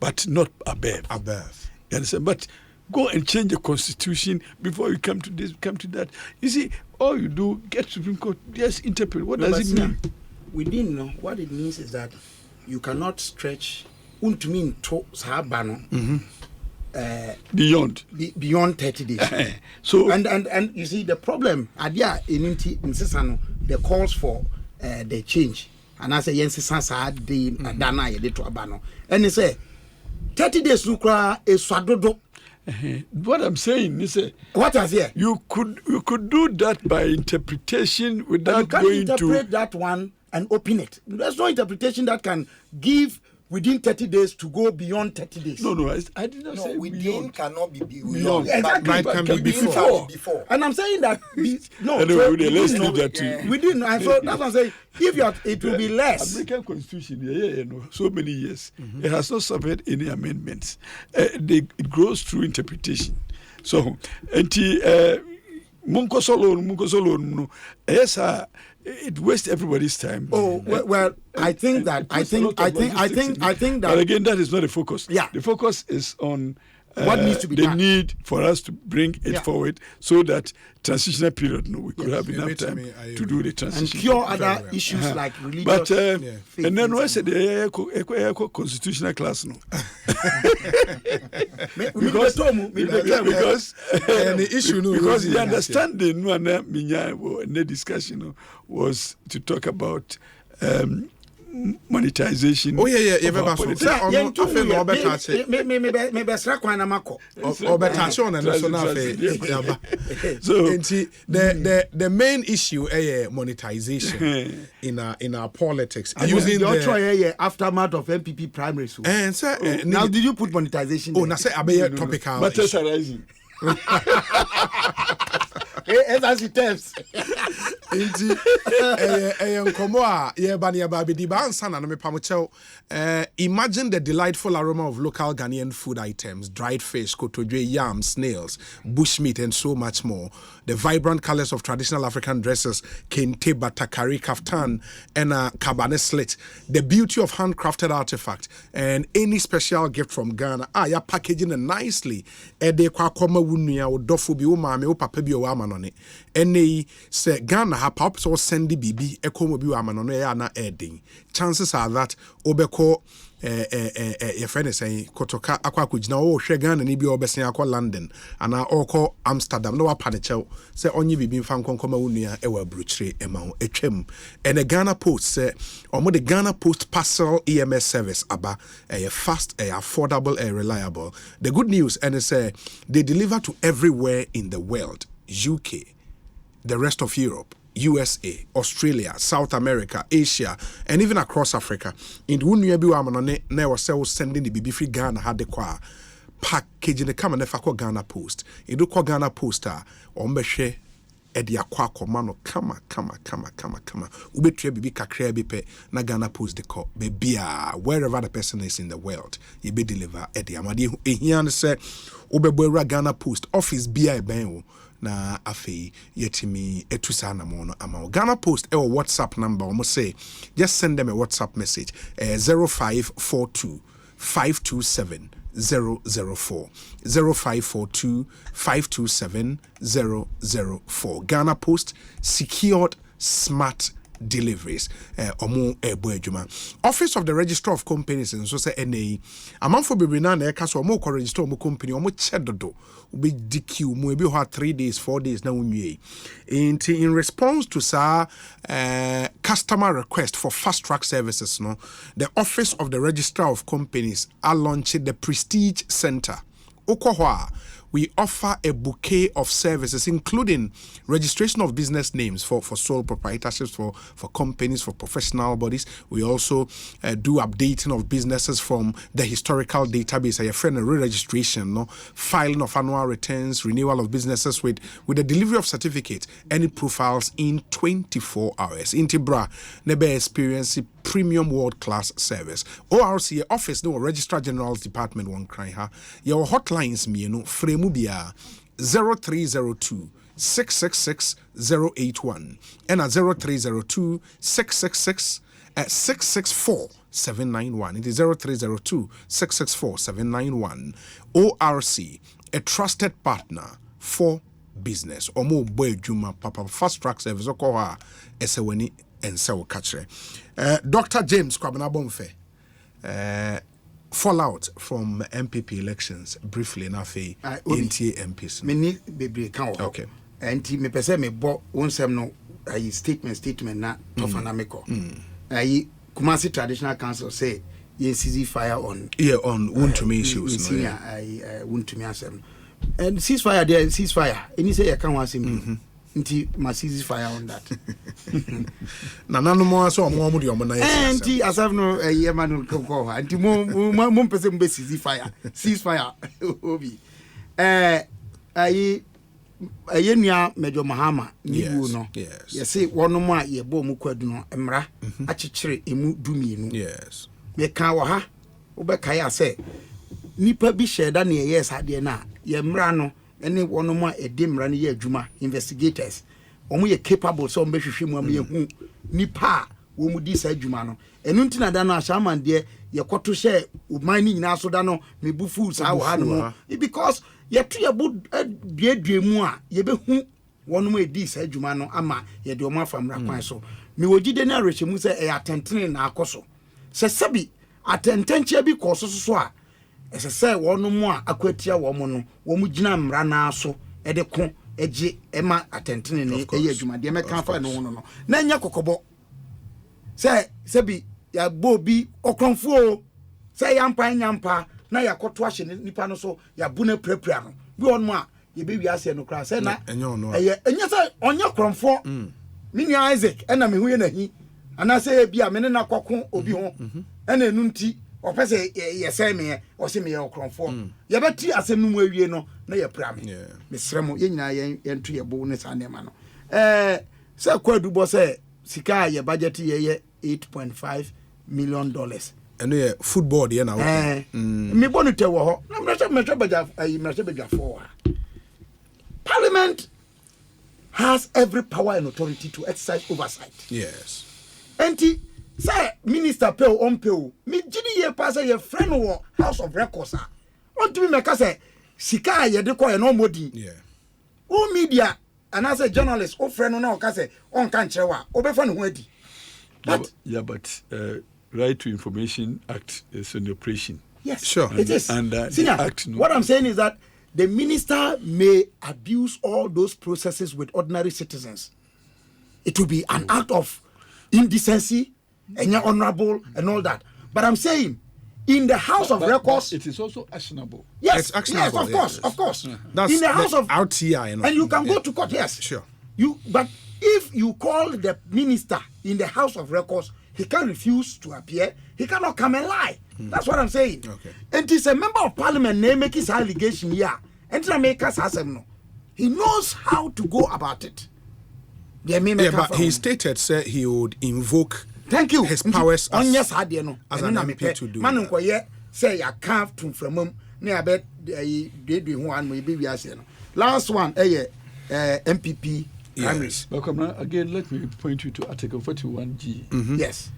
but not above. You understand? But go and change the constitution before you come to this, come to that. You see, all you do, get Supreme Court, just interpret. What does it mean? Within, what it means is that you cannot stretch untumin to sahabano beyond 30 days. So and you see the problem adia in the calls for the change. And I say yes, the dana ye to abano. And they say 30 days nukra is swadodo. What I'm saying is, what is here? You could do that by interpretation without going to. You can't interpret that one and open it. There's no interpretation that can give within 30 days to go beyond 30 days. No, I did not say within beyond. Cannot be beyond. Exactly. But can be before. And I'm saying that no. Anyway, let's leave that to within. And so that's what I'm saying. If it will be less. American Constitution, so many years, it has not suffered any amendments. It grows through interpretation. So, Munko Solo, yes, it wastes everybody's time. Oh well, I think that. But again, that is not the focus. Yeah, the focus is on what needs to be the done. need for us to bring it forward, so that transitional period, we could have enough time to do the transition and cure other issues like religious. But and then why say the constitutional class because the issue because the understanding the discussion was to talk about monetization. Oh yeah. Me besra kwan na mako. Obetation and so na So the main issue is monetization in our politics. Using the aftermath of MPP primaries. And so now did you put monetization? Oh, na say abe topical. But it's arising. As it tells. Inti nkomo a ye ba ne ba di ba ansa na me pamochel imagine the delightful aroma of local Ghanaian food items, dried fish, kotodwe, yams, snails, bushmeat and so much more. The vibrant colors of traditional African dresses, kente, batakari, kaftan and kabane slit. The beauty of handcrafted artifact and any special gift from Ghana. Ya packaging it nicely. Ede kwa koma wunuya o dofu bi o mame o papa bi o amanone. Ene se Ghana ha pop so sendi bibi ekomo bi o amanone ya na eding. Chances are that obeko your friend is saying kotoka akwa kujina o hwe Ghana ni bi obesen akwa London ana oko Amsterdam no apanichew say onye bibi mfa nkonkoma wunua e wa bruchire ema ho etwam and the Ghana Post say omo the Ghana Post parcel EMS service aba fast, affordable, reliable. The good news and say they deliver to everywhere in the world, UK, the rest of Europe, USA, Australia, South America, Asia, and even across Africa. In the Unia Biwamanone, ne was sending the BB free Ghana had the qua package in the common Nefako Ghana Post. It do Ghana Poster, Ombeshe, Edia Quaco Mano, kama. Ubetria bibi kakrea bipe, na Ghana Post de co, bebia, wherever the person is in the world, you be deliver Edia. Madi, he say, Ubebera Ghana Post, office BI Benwo. Na afei yetimi etusa na mono ama Ghana Post or WhatsApp number almost say just send them a WhatsApp message 0542 527 004 0542 527 004 Ghana Post secured smart deliveries omo ebo adwuma. Office of the Registrar of Companies and so say NA amanfo bebrina na eka so omo ko register omo company omo chedodo obi DQ mu ebi ho 3 days 4 days na unwie in response to customer request for fast track services no the Office of the Registrar of Companies are launched the Prestige Center okohwa. We offer a bouquet of services, including registration of business names for sole proprietorships, for companies, for professional bodies. We also do updating of businesses from the historical database. I friend re-registration, no? Filing of annual returns, renewal of businesses with the delivery of certificates, any profiles in 24 hours. Intibra, nebe experience premium world-class service. ORC office, no Registrar General's Department, one cry ha. Your hotlines, me, no frame. 0302 666 081 and at 0302 666 664 791. It is 0302 664 791. ORC, a trusted partner for business. Omo boy juma papa fast track service okoha eseweni ensewo kachre. Dr. James Kwabena Bomfe. Fallout from MPP elections briefly enough NTA MPs. Many baby can okay. And me pese me bo wonsem no a statement na tofanamiko. Kumasi Traditional Council say ceasefire on Wuntumi issues no. I Wuntumi asem. And ceasefire there ceasefire. Any say I can wasem. Nti masisi fire on that. Na nanu mo aso mo mo di omo na yes. Nti asaf no yemanu ko ha. Nti mo pese mo be ceasefire obi. Ayi nua Major Mahama ni wu no. Yesi wono mo a ye bo mu kwadu no emra akyekyere emu dumienu. Yes. Me kan wo ha wo be kai ase nipa bi sheda na yes ade na ye mra no ene wono mo edimra ne ye adwuma investigators omo ye capable so mbe hwehwe mu am ye hu nipa wo mu di sa adwuma no enu ntina da no ashaman de ye koto hye oman ni nyina so da no me bu food sa wo ha no because ye to ye bu duadua mu a ye be hu wono mo edi sa adwuma no ama ye de omo afamra kwan so me wogide na rehemu se e atentene na akoso se sebi atentenche bi koso so a ɛsɛ sɛ wɔn mu a akwatia wɔn no wɔn gyina mmara na so ɛde ko ɛgye ɛma atɛntene ne ɛyɛ adwuma deɛ mɛka fa no no na nya kokɔbɔ sɛ bi ya bo bi okrɔmfo sɛ yampa na yakɔto ahye nipa no so ya bu na prapra no bi on mu a ye be wiase no kra sɛ na ɛyɛ enya sɛ ɔnya krɔmfo mini Isaac ɛna me hu ye na hi ana sɛ bi a me ne na kɔko obi ho ɛna enu nti ɔpɛ sɛ yɛ sɛ me ɔse me yɛ krɔmfo ye bɛti asɛm no mu awie no na yɛ pra me mesrɛ mo ye nyina yɛ nto yɛ bo ne sa ne ma no sɛ kwadu bɔ sɛ sika yɛ budget yɛ $8.5 million. And yeah, football yeah now. Me bonu te wo ho. Na me beja for. Parliament has every power and authority to exercise oversight. Yes. Enti say minister pay on pay. Me gidi ye pass ye friend wo House of Records. Want to me make say sika ye de ko e no modi. Yeah. O media and as a journalist o friend no na o ka say on kan kire wa. O be fa no ho adi. But Right to Information Act is an operation. Yes, sure. It is. And Senior, act, no. What I'm saying is that the minister may abuse all those processes with ordinary citizens. It will be an act of indecency, and honorable, and all that. But I'm saying, in the House of Records, it is also actionable. Yes, it's actionable. Yes, of course. That's in the House of RTI, and you can go to court. Yes, sure. But if you call the minister in the House of Records, he can refuse to appear. He cannot come and lie. That's what I'm saying. Okay. And it's a member of parliament name make his allegation here. And no. He knows how to go about it. But he stated, sir, he would invoke his powers as an MP to do that. Say I can't from him. Last one, MPP. Yes. Welcome. Again, let me point you to Article 41G. Mm-hmm. Yes.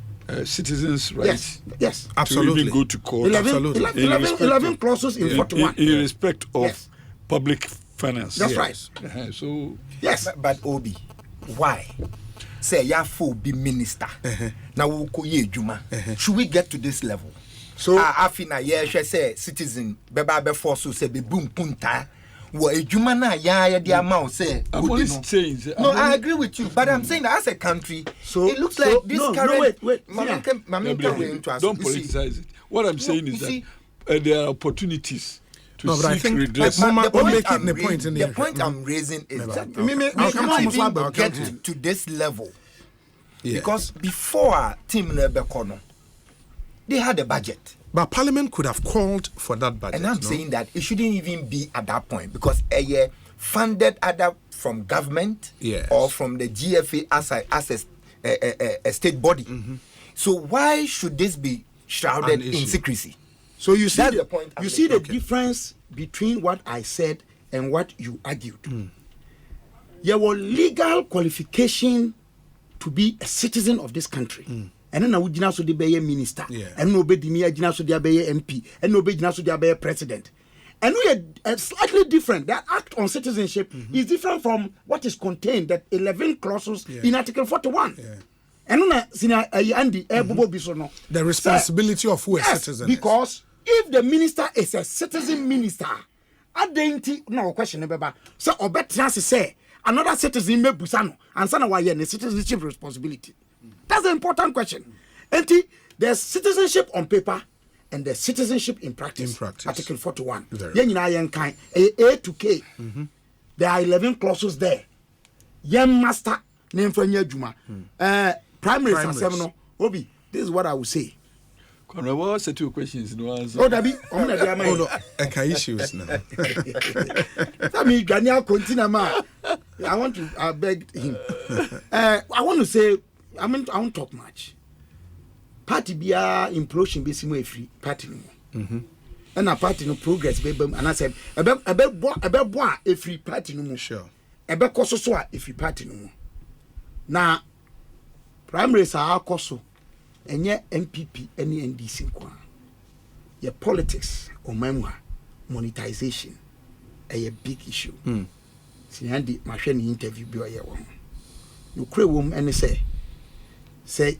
Citizens' rights. Yes. Absolutely. To even go to court. 11 clauses in 41. In respect of public finance. That's right. So. Yes. But Obi, why? Say ya for be minister. Now we ko ye juma. Should we get to this level? So afina ye say citizen beba be force say be boom punta. Well, amount say. I'm only saying. No, I agree with you, but I'm saying that as a country, so it looks like this current. Wait. Don't politicize it. What I'm saying is that there are opportunities to seek redress. The point I'm raising is that we can't even get to this level because before Team Nebekono, they had a budget. But Parliament could have called for that budget. And I'm saying that it shouldn't even be at that point because funded either from government or from the GFA as a state body. Mm-hmm. So why should this be shrouded in secrecy? So you see the point. You see the difference between what I said and what you argued. There was legal qualification to be a citizen of this country. And then I would so the be minister, and no be the so the be MP, and no be so the be president. And we are slightly different. That act on citizenship is different from what is contained, that 11 clauses in Article 41. And the responsibility of who a citizen because if the minister is a citizen minister, I don't no question about so obetrans say another citizen may busano and sana why the citizenship responsibility. That's the important question. And there's citizenship on paper and there's citizenship in practice. Article 41. A to K. There are 11 clauses there. Yen master name for Juma. Primaries. Obi, this is what I will say. What's the two questions? Oh, Dabi, issues now. I want to beg him. I want to say, I won't talk much. Party be a implosion be simo free party no. And a party no progress be and I said a be free party no. Sure. A be koso so a free party no. Na primaries are koso enye MPP any NDC kwa. Your politics or memoir monetization a big issue. Sinyandi mahwe ni interview bi o ye wo. You kre wom ene say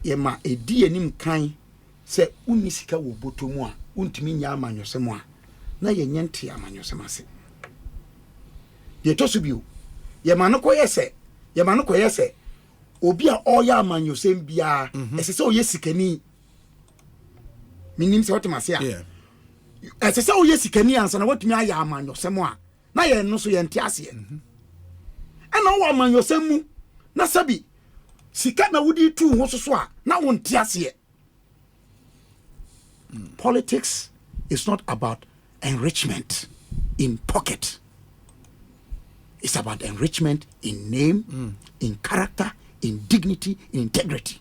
yema edi anim kan say unisika wo botomu a untimi nya amanyosemo a na yenyente amanyosem ase ye to so bio ye ma no koye se obi a oya amanyosem bia ese se oye sikani minim se otemase a ese se oye sikani ansa na watumi aya amanyosem a na ye no so ye nte ase ana wo amanyosem mu na sabi sika na wudi tu ho so a na wo nte ase. Politics is not about enrichment in pocket. It's about enrichment in name, in character, in dignity, in integrity.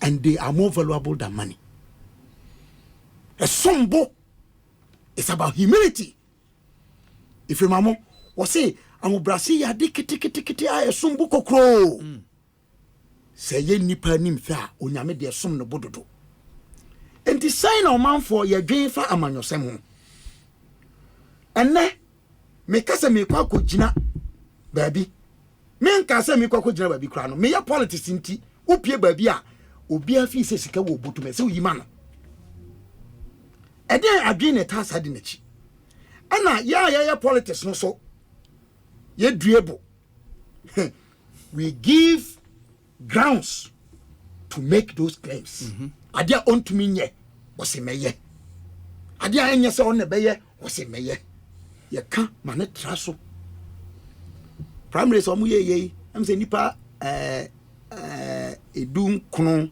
And they are more valuable than money. A sombo is about humility. If you mamo, or say, I'm Brazil, ya dikiti a sombo kokro. Say ye nipa nimfa, onyame de som no bododo. And the sign of man for your dream for amanyosem. And ne me kasa me kwa kujina baby. Me nkasa me kwa kujina baby kra no. Me ya politics nti opie baby a obi afi se sika wo botu me se uyima no. E den adwen ne ta sade na chi. Ana ya politics no so. Ye duebo. We give grounds to make those claims. Adia on to me nye was a meye. Adia enya se on ne beye was a meye. Ye ka mane traso. Primary so mu ye am se nipa edun kono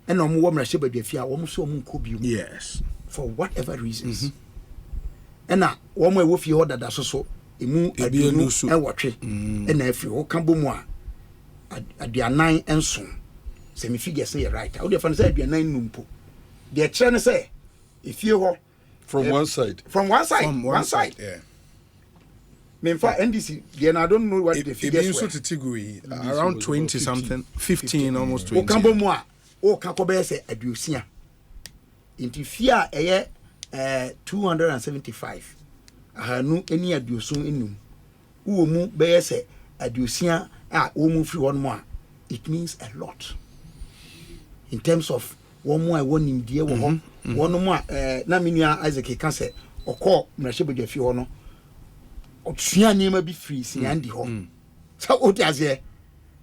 ena omo wo mrahye badwafia wo so omo nkobium. Yes. For whatever reasons. Ena wo mo ewo fie ho dada so emu adunu ewotwe ena afi wo kan bomu a aduanan enso. Say me figure say right. How do you say you nine numpo? The trend say if you go from one side. From one side. Yeah. Me in fact NDC, then I don't know what the figures were. Around 20 something, 15 almost 20. O kambo mo a o kakobe say adusia. Inti fia 275. Ahanu eni aduosun enum. Wo mu be say adusia a wo mu free one more. It means a lot. In terms of one more one in dear one more na minua Isaac can say or call Mrashebe fi ono or tua name be free sinandi ho. So what as ye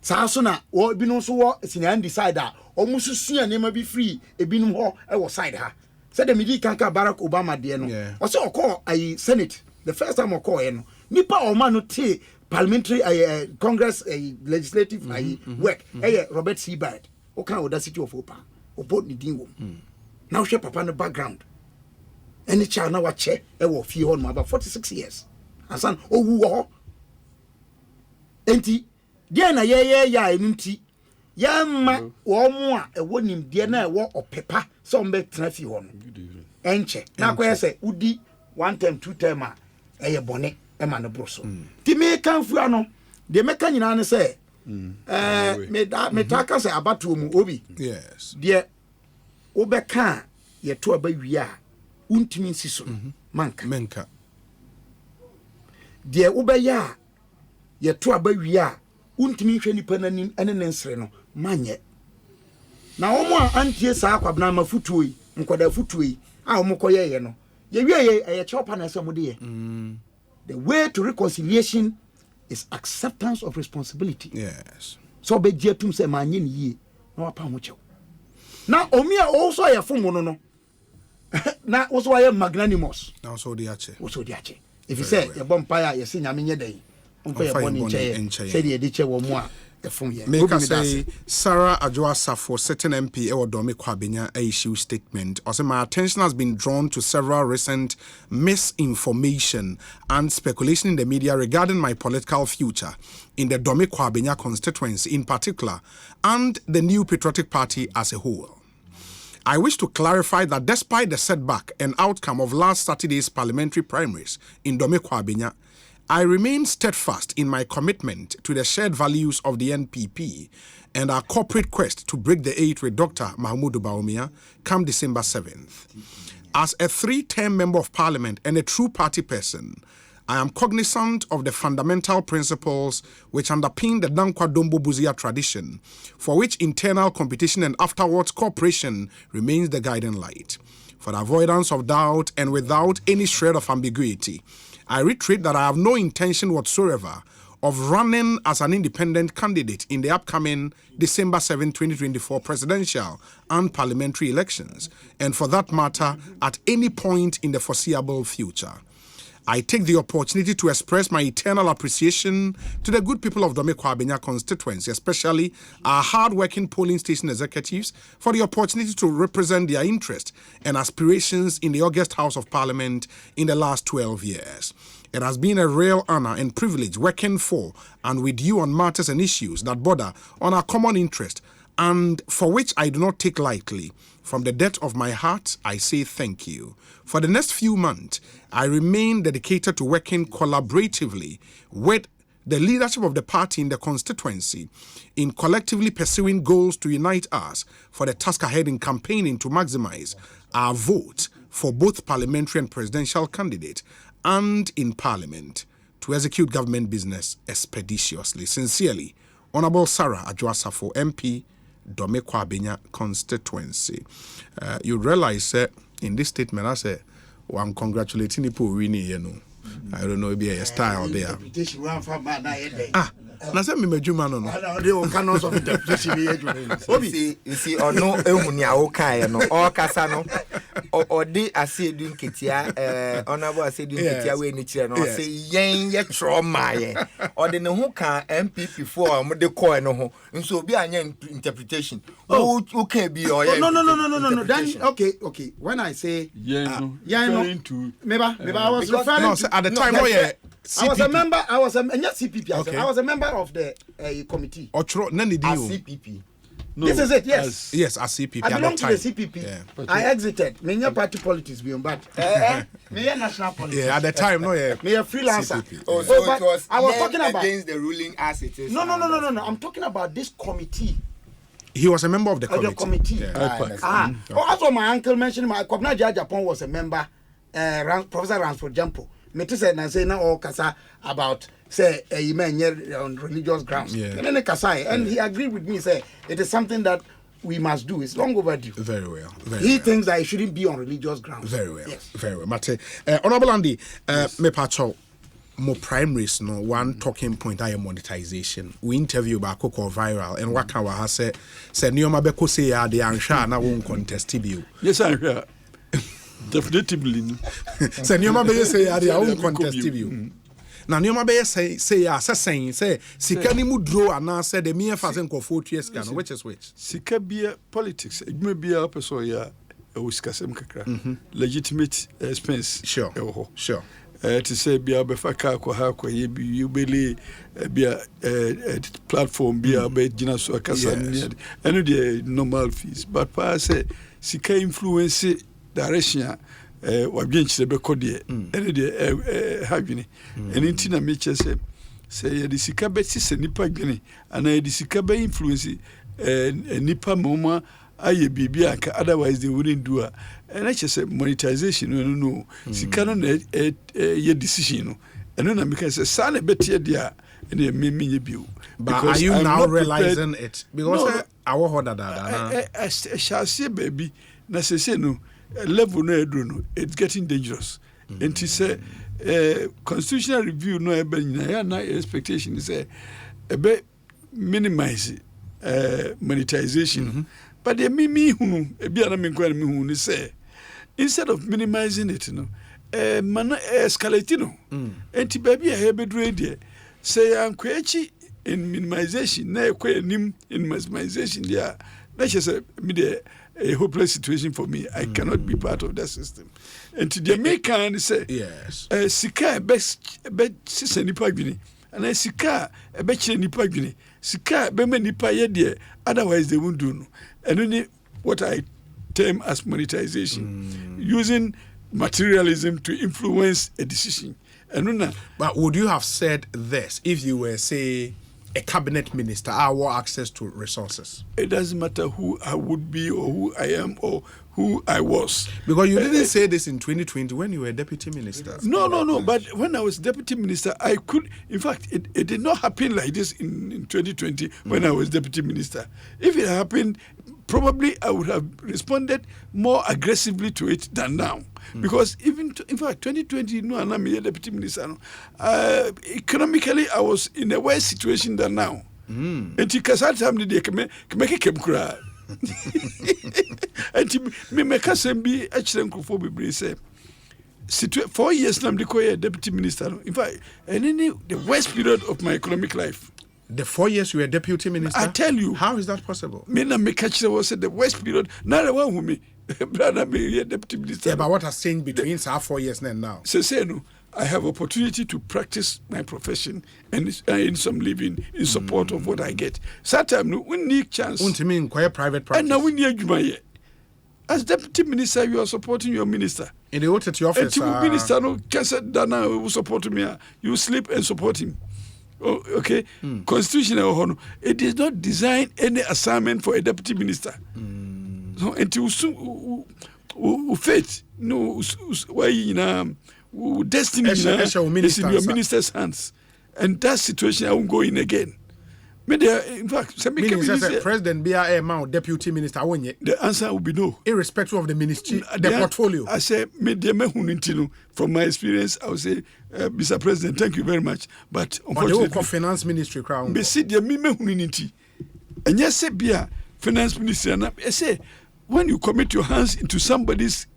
Sasona or be no so sinandi side almost sua name be free a binum ho I was side her. Said the midi kanka Barack Obama dear no. Or so call I Senate the first time I call eno. Nipa or man no te parliamentary Congress legislative work Robert Seabird o kan audacity of opa o board ni din wo now share papa no background any child na wa che e wo fie on about 46 years asan o wu ho enti dia na ya enunti ya ma wo mo a e wo nim dia na e wo opepa so mbe tena fie ho no enche na kwa say udi one term two term a e bone e ma no broso ti me kanfu ano de meka nyina ne say me taka say abatu mu obi yes de obeka ye to abawi a untimi nsiso manka de obeya ye to abawi a untimi hwe nipa nanim ene ne nsere no manye na omo a antie saa kwabna mafutuo yi nkoda futuo yi a omo koye ye no ye wie ye chopa na so mo de the way to reconciliation is acceptance of responsibility. Yes. So be jetum se manye ni yi na wapa ho chew. Na omi a also ya fomo no. Na also ya magnanimous. Na also di ache. Also di ache. If you say ye bompire ye se nyame nye den. Onfa ye boni che. Say ye di che wo mo a e fon ye. Make us say Sarah Adwoasa for certain MP e Dome Kwabenya issue statement. Also my attention has been drawn to several recent misinformation and speculation in the media regarding my political future in the Dome Kwabenya constituency in particular and the new patriotic party as a whole. I wish to clarify that despite the setback and outcome of last Saturday's parliamentary primaries in Dome Kwabenya, I remain steadfast in my commitment to the shared values of the NPP and our corporate quest to break the eight with Dr. Mahmoud Bawumia come December 7th. As a 3-term member of parliament and a true party person, I am cognizant of the fundamental principles which underpin the Dankwa Dombo Buzia tradition, for which internal competition and afterwards cooperation remains the guiding light. For the avoidance of doubt and without any shred of ambiguity, I reiterate that I have no intention whatsoever of running as an independent candidate in the upcoming December 7, 2024 presidential and parliamentary elections, and for that matter, at any point in the foreseeable future. I take the opportunity to express my eternal appreciation to the good people of Dome-Kwabenya constituency, especially our hard-working polling station executives, for the opportunity to represent their interests and aspirations in the August House of Parliament in the last 12 years. It has been a real honor and privilege working for and with you on matters and issues that border on our common interest, and for which I do not take lightly. From the depth of my heart, I say thank you. For the next few months, I remain dedicated to working collaboratively with the leadership of the party in the constituency in collectively pursuing goals to unite us for the task ahead in campaigning to maximize our vote for both parliamentary and presidential candidates and in parliament to execute government business expeditiously. Sincerely, Honorable Sarah Adjoasafo, MP, Dome-Kwabenya constituency. You realize in this statement, I say, I'm congratulating people winning, you know. I don't know, maybe a style there. Na say me medjuma no. The canons of interpretation. You see, or no, Emunia Okai, no, or Casano, or de Asedun Kitia, Honorable Asedun Kitia, we nature, or say, Yang yet trauma, or the Nohuka MP before the coin, no, and so be an interpretation. Oh, okay, be or no. Then, okay. When I say, maybe I was referring to at the time, I was a member. I was a member of the committee. CPP. No, this is it. Yes. Yes, as CPP. I belong to the CPP. Yeah. I exited. Me party politics beyond, but me national politics. Yeah, at the time, no, yeah. Me a freelancer. Oh, so it was I was talking about against the ruling as it is. No. I'm talking about this committee. He was a member of the committee. Yeah. Also, my uncle mentioned my Kobna Japan was a member. Professor Ransford Jampo. Me to say na say na all kasa about say you man on religious grounds. And he agreed with me. Say it is something that we must do. It's long overdue. Very well. He thinks that it shouldn't be on religious grounds. Very well. Yes. Very well. Mate, Honorable Andy, me pacho more primaries no one talking point I am monetization. We interview about Coco viral and what can we say Nioma Beko say ya the ansha na won't contest you. Yes, I hear. Definitely. Say Nioma Beko say ya the won't contest you. Na Nioma Beko say ya say sika ni mu draw and say the mere fazen ko 4 years can which is which. Sika bia politics. It may be a person ya uskasem kakra. Legitimate expense. Sure. To say be a befaka kwa hakwa you believe be a platform be a be jina so akasa and the normal fees but pa say sika influence direction wabien be kodie and the hagini and intina meche say the sika be sise nipa gini and the sika be influence nipa mama aye bibia anka otherwise they wouldn't do it. And I just say monetization no sika no ye decision no and then because say better dia and me bill. But are you now realizing it? Because our order I shall say baby na say no level no no it's getting dangerous. And to say constitutional review no na expectation is a be minimize monetization. But the me who say instead of minimizing it, man escalating and baby a hebrew say I'm quechi in minimization, na nim in maximization there. That's just a hopeless situation for me. I cannot be part of that system. And to the American say yes, sika best sister nipa gwini and I sika a betche nipa gwini sika be me nipa ye there otherwise they won't do no. And only what I term as monetization, using materialism to influence a decision. But would you have said this if you were, say, a cabinet minister, our access to resources? It doesn't matter who I would be or who I am or who I was. Because you didn't say this in 2020 when you were deputy minister. No. But when I was deputy minister, I could. In fact, it did not happen like this in 2020 when I was deputy minister. If it happened, probably I would have responded more aggressively to it than now. Because in fact, 2020, no, I'm a deputy minister. Economically, I was in a worse situation than now. And because I time the day, make it cry. And me make us be actually be say 4 years now I'm deputy minister. In fact, the worst period of my economic life. The 4 years you were deputy minister? I tell you. How is that possible? Me na me catch was the worst period. Now the one who me brother me deputy minister. Yeah, but what has changed between 4 years now? Say no. I have opportunity to practice my profession and in some living in support of what I get. Sometimes we need chance. Private practice. And now we need you. As deputy minister, you are supporting your minister. In the OTT office. And minister no can say that now will support me. You sleep and support him. Oh, okay. Constitution it is not designed any assignment for a deputy minister. So until faith no why destiny is in your minister's hands, and that situation I won't go in again. In fact, President BIA deputy minister, the answer will be no, irrespective of the ministry, the portfolio. I say, from my experience, I will say, Mr. President, thank you very much, but unfortunately, the finance ministry crown. And yes, say, finance ministry, and I say, when you commit your hands into somebody's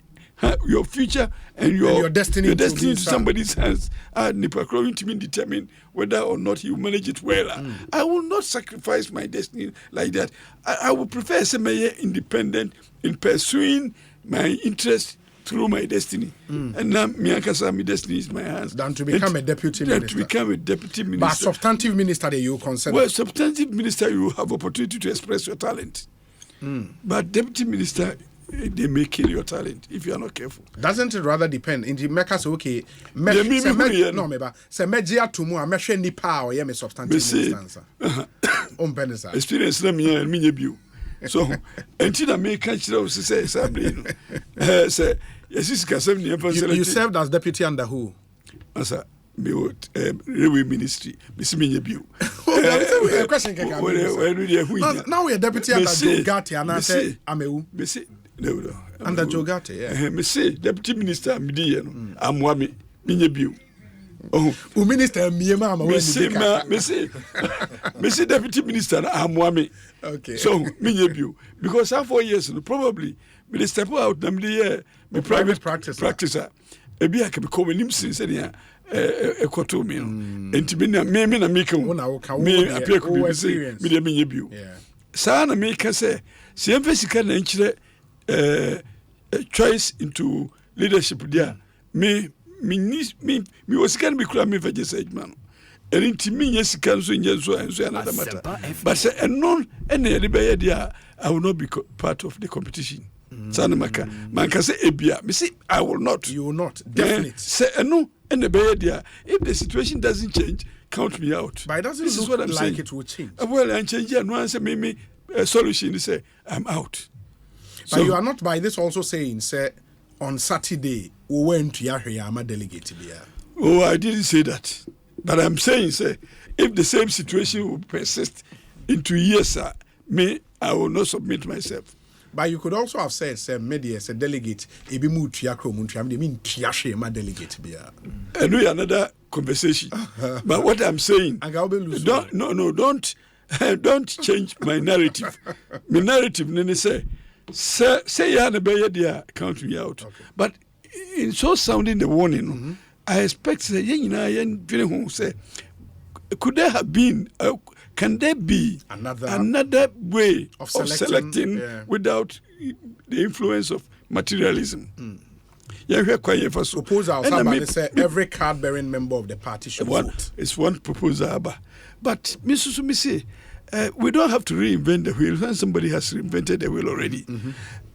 your future and your destiny to somebody's hands, Nipakro to determine whether or not you manage it well. I will not sacrifice my destiny like that. I would prefer to be independent in pursuing my interest through my destiny. And now my destiny is in my hands. Than to become a deputy minister. To become a deputy minister. But substantive minister that you consider? Well, substantive minister, you have opportunity to express your talent. But deputy minister, they may kill your talent if you are not careful. Doesn't it rather depend? In the make us okay. No, maybe. Say media to mu. I'm sure ni power. Yeah, me substantive minister. Experience na me and me view. So, until I make catch those say Sabrina. Say yes, this kasem ni emphasize. You served as deputy under who? Asa me what railway ministry. Me see me view. Question now we are deputy under Joe Gatti and I say Ameu. Me see. No. Under Joe Gatti, yeah. Me say deputy minister me dey no. Amwame me view. Oh, minister me say deputy minister Amwame. Okay. So me view because 4 years probably me step out na me me private practicer. Ebi aka be come nim sin say dia ekoto me no. Enti me na make me appear ko be say me dey me view. Yeah. Sa na me ka say se emfasika na nchire choice into leadership there. Me was can be kula me veje say man. Enti me yesika so nyenso another matter. But say non ene de be there I will not be part of the competition. Sanamaka man can say ebia me say I will not. You will not. Definitely. Say no ene be there if the situation doesn't change count me out. But it doesn't this look is what I'm like saying. It will change. Well, and change and one say me solution is say I'm out. But so, you are not by this also saying, say, on Saturday, we went to Yahya delegate there. Oh, I didn't say that. But I'm saying, say, if the same situation will persist in 2 years, I will not submit myself. But you could also have said, say, media, as a delegate, ebi mu tuyakro muntiam, they mean tuyashe delegate there. And we another conversation. But what I'm saying, don't change my narrative. My narrative, then say you had a bear there, count me out. Okay. But in so sounding the warning, I expect say could there have been can there be another way of selecting without the influence of materialism? Proposal somebody say every card bearing member of the party should vote. It's one proposal, but Mr. Sumisi, we don't have to reinvent the wheel when somebody has reinvented the wheel already.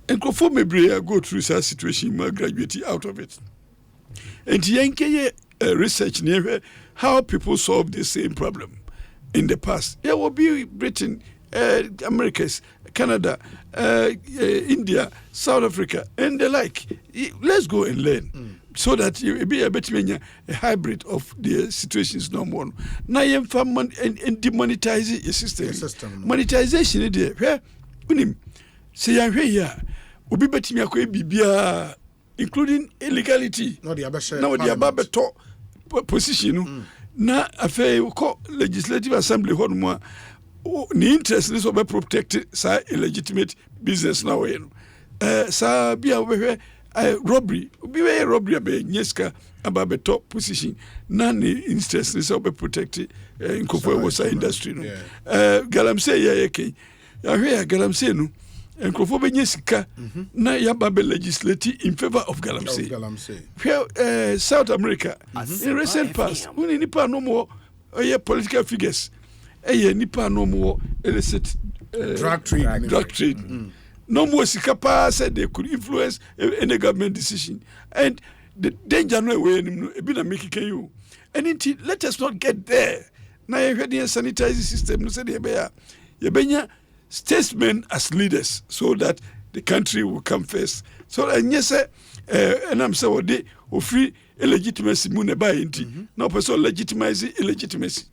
And before maybe I go through such situation, I graduate out of it. And the research near how people solve the same problem in the past. There will be written Americas, Canada, India, South Africa, and the like. Let's go and learn. So that you be a hybrid of the situations no more. Now you and demonetize your system. Monetization is there. Say I'm here. Ubi beti me bibia, including illegality. No, the ababeto position. Na affair legislative assembly hold more. Ni interest is to protect sa illegitimate business now. Sa be aware. Robbery, be robbery be nyeska about top position. None interest is be protected in Kofa industry. No, Galamsey yake. Ya hear Galamsey no. And Kofa be nyesika na ya babe legislate in favor of Galamsey. Here, South America in recent past, we nipa no more political figures. Nipa no more illicit drug trade. No more sikapa said they could influence any government decision. And the danger no way been making you. And indeed, let us not get there. Now you had the sanitizing system, no said you statesmen as leaders so that the country will come first. So and yes, and I'm so they who free illegitimacy mune by inti. Now person legitimize illegitimacy.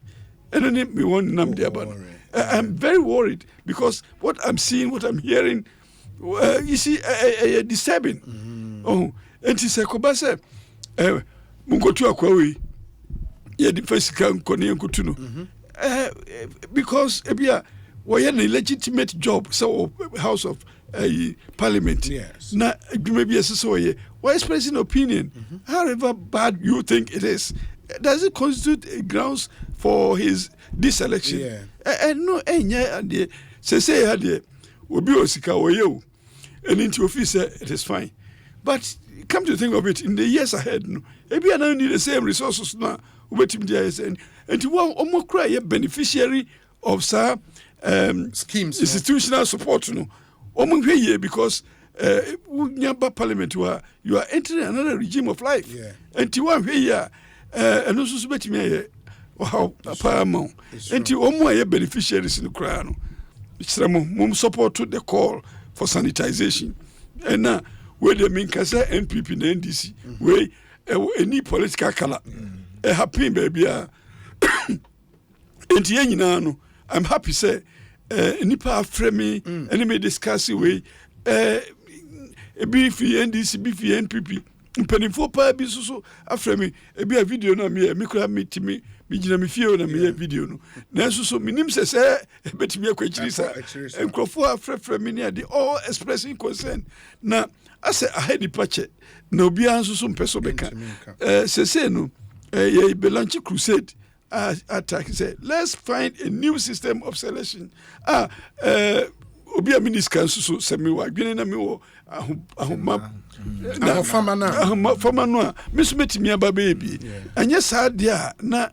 And then we want them there about. I'm very worried because what I'm seeing, what I'm hearing, you see, disturbing. Oh, and he said, "Kobase, mungotu akwawi, ye the first can koni kutuno." Because ebia, we had a legitimate job, so House of Parliament. Yes. Na maybe a so ye. Why expressing opinion, however bad you think it is, does it constitute grounds for his diselection? Yeah. No, and the say had the obi osika oye. And into office, it is fine. But come to think of it, in the years ahead, no, maybe I don't need the same resources now. And to one or more cry a beneficiary of some schemes, institutional support, no, because Parliament, you are entering another regime of life. Yeah. And to one here, and also bet me how a paramount. And to one more beneficiaries in the crown. Mum support to the call for sanitization. And now, where they mean Kasa NPP and NDC, where any political color, a happy baby. And I'm happy say, Nipa Fremi, and may discuss away, beef NDC, beef NPP. Penny for pa bi so afre me e bi a video na me kura me gina me fie na me video no na so minim se betimi akwachiri sa enkrofo afre me ne all expressing concern na ase ahedi pache na obi anso so mpeso beka se no ye belanchi crusade attack say let's find a new system of selection obi a minister so se me wa dwene na me wo ahoma fama no miss metimi aba baby and yes dia na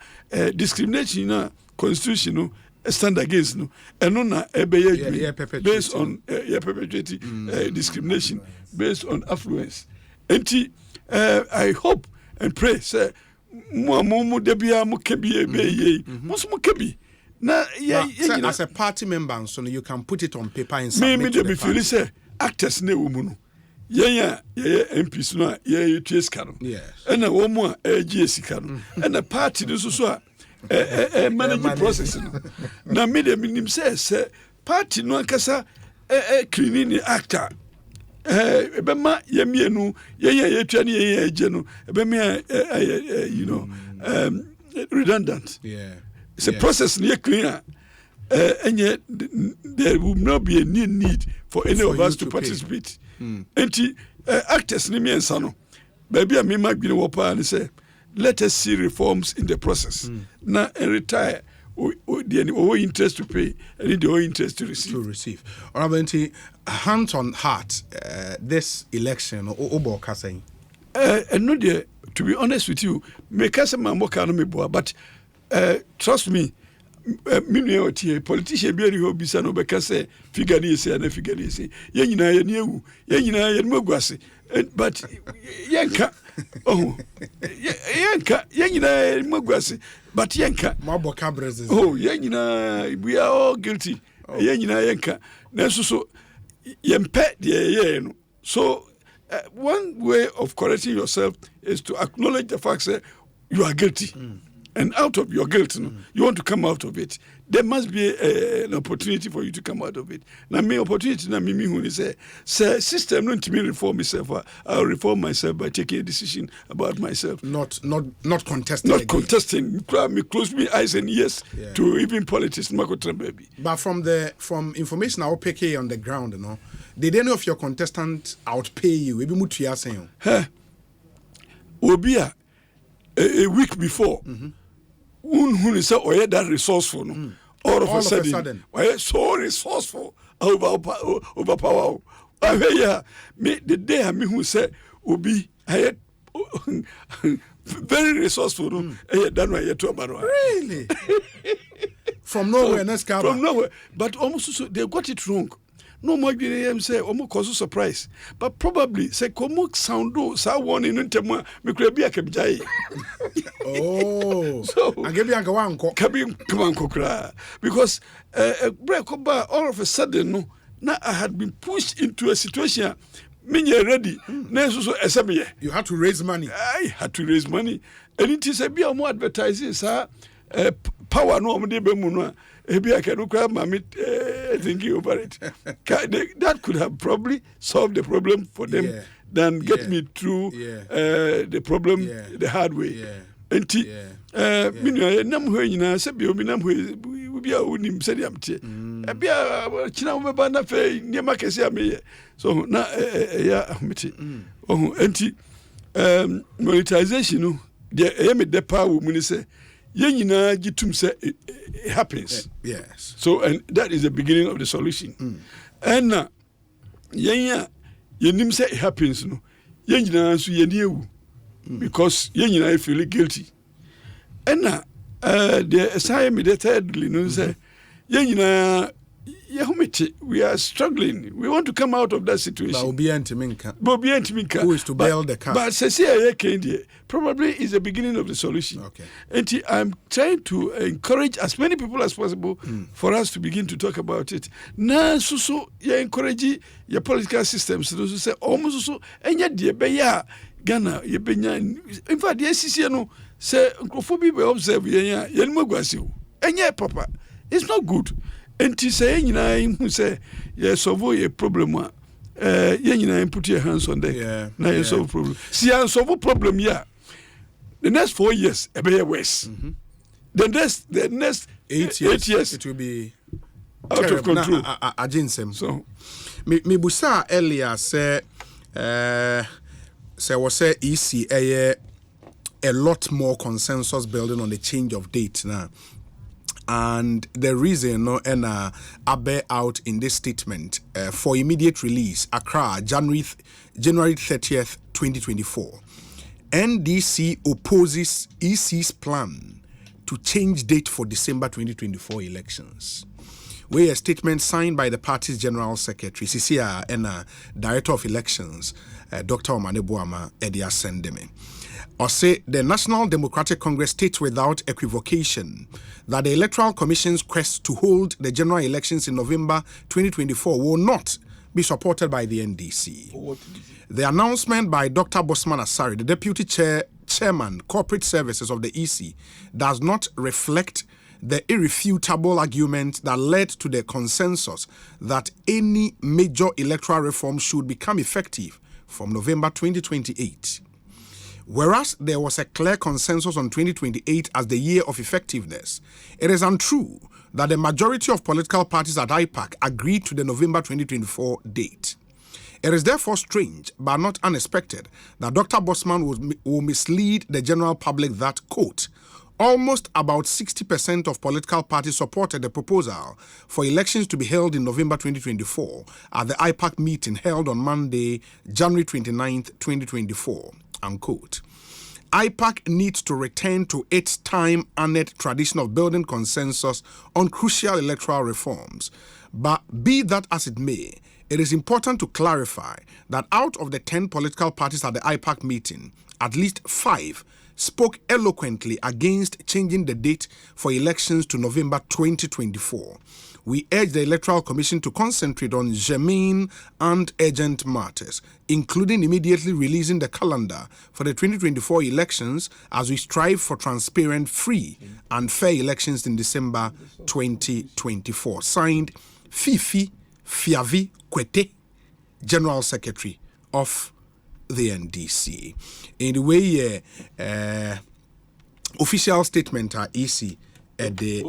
discrimination na constitution no stand against no eno na ebeye based on perpetuating discrimination based on affluence enti I hope and pray say mo de bia mo kebi ebeye mo so mo kebi na as a party member so you can put it on paper and submit me to the feel say actors na wo mu no yeah MPs no yeah TS ka no and na wo mu a sika no and the party no so managing process no na me de minim say party no ankasa cleaning actor ebema yemienu ye twa ne ye je no ebema you know redundant it's a process near cleaner and yet there will not be a need for any of us to participate. And actors ni me ensano. Baby, I me magbi no pa and say, let us see reforms in the process. Now and retire. The interest to pay and the interest to receive. All right, hand on heart, this election, Obo Kaseng. And no, dear, to be honest with you, me kasa mamoka no me boa, but trust me. Politician be ri obisa no beka say figure dey say na figure dey say ye nyina ye newu ye nyina ye magwase but yenka ye nyina ye magwase but yenka maboka brazil ye nyina we are all guilty Yena yenka. So yempe de no. So one way of correcting yourself is to acknowledge the fact that you are guilty. And out of your guilt, you want to come out of it. There must be an opportunity for you to come out of it. Now, my opportunity, now, me who say, system, not to me reform myself. I'll reform myself by taking a decision about myself. Not contesting. Not contesting. Me close my eyes and ears to even politics. But from information I'll pick on the ground, did any of your contestants outpay you? Maybe mutu saying. Obia a week before. Who is that resourceful? No? All of a sudden, so resourceful, overpower. The day I mean who said Obi, I had very resourceful. Really? From nowhere, from nowhere, but almost so they got it wrong. No more GM say almost cause surprise, but probably say como soundo sa one in Intema me could be a kabjai. Oh, so I give you a kawanko because break all of a sudden no now I had been pushed into a situation me ready you had to raise money. I had to raise money and it is a be more advertising sir power no me be mu no ebi I can grab my thinking over it. That could have probably solved the problem for them than get me through the problem the hard way. Enti me nam ho nyina se bi omi nam ho bi a unim se diam tie. Ebi a china wo ba na fe niam kese ameye. So na ya ahmeti. Oh enti monetization no de me de power wo mu ni se Yenina gitum say it happens. Yes. So and that is the beginning of the solution. And yenya yenim say it happens no. Yenina so yeniewu because yenina feel guilty. And the assignment the thirdly no say yenina we are struggling. We want to come out of that situation. Who is to bail the cat? But probably is the beginning of the solution. Okay. And I'm trying to encourage as many people as possible for us to begin to talk about it. Now, so you encourage your political systems to say almost so and yet the beya Ghana in fact the SCC no say Nkrofobi be observe yenmogwasi and yet papa it's not good. And to say, who say, yes, solve a problem. Put your hands on deck. Now you solve problem. See, I solve a problem. Yeah, the next 4 years, a better worse. The next 8 years, it will be out of control. So, me busa earlier say was EC a lot more consensus building on the change of date now. And the reason bear out in this statement for immediate release, Accra, January 30th, 2024. NDC opposes EC's plan to change date for December 2024 elections. Where a statement signed by the party's General Secretary, Sisia, and Director of Elections, Dr. Omane Boama, Edia Sendeme. Or say the National Democratic Congress states without equivocation that the Electoral Commission's quest to hold the general elections in November 2024 will not be supported by the NDC. The announcement by Dr. Bosman Asari, the Deputy Chairman, Corporate Services of the EC, does not reflect the irrefutable argument that led to the consensus that any major electoral reform should become effective from November 2028. Whereas there was a clear consensus on 2028 as the year of effectiveness, it is untrue that the majority of political parties at IPAC agreed to the November 2024 date. It is therefore strange, but not unexpected, that Dr. Bosman will mislead the general public that, quote, almost about 60% of political parties supported the proposal for elections to be held in November 2024 at the IPAC meeting held on Monday, January 29th, 2024. Unquote. IPAC needs to return to its time-honored tradition of building consensus on crucial electoral reforms. But be that as it may, it is important to clarify that out of the 10 political parties at the IPAC meeting, at least 5 spoke eloquently against changing the date for elections to November 2024, we urge the Electoral Commission to concentrate on germane and urgent matters, including immediately releasing the calendar for the 2024 elections as we strive for transparent, free, and fair elections in December 2024. Signed, Fifi Fiavi Kwete, General Secretary of the NDC. In the way, official statement are easy. NDC.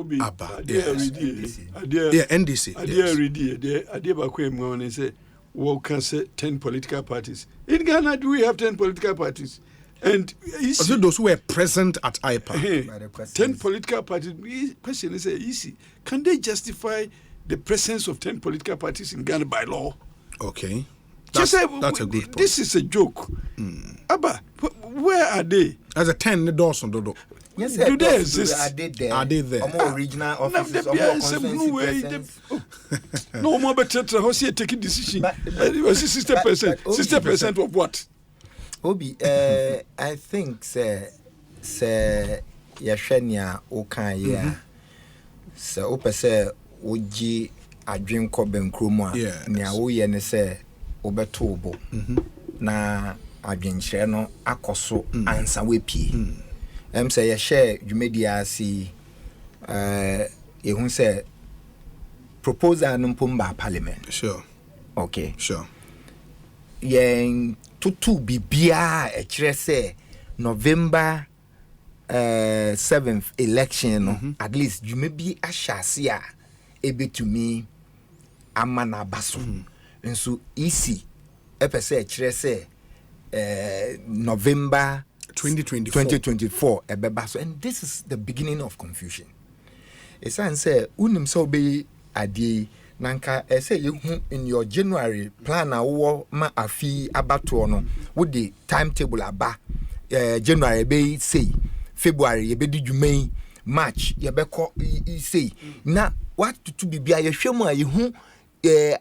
Well, can say 10 political parties. In Ghana, do we have 10 political parties? And also those who were present at IPA. 10 political parties. Question is easy. Can they justify the presence of 10 political parties in Ghana by law? Okay. That's a good point. This is a joke. Abba, where are they? As a 10 doors on Dodo. Yes, do they exist? Are they there? More regional offices, no more better how see taking decision. 60%. 60% of what? Obi, I think say Yashenia Okaya. So opese oji adwen ko benkroma nia wo ye ne se obetobo. Na adwenkyerɛ no akoso ansa wepie. Say share Jumedia see say proposal numpumba parliament. Sure. Okay. Sure. Yen tutu bibia say November 7th election at least you may be a shasia ebe to me amana baso. And so easy say November 2024 and this is the beginning of confusion. It's say unim so be adi nanka say you in your January plan wo ma afi abato no with the timetable aba January be say February ye be di dwumai March ye be ko say na what to be bia ye hwemu a ye hu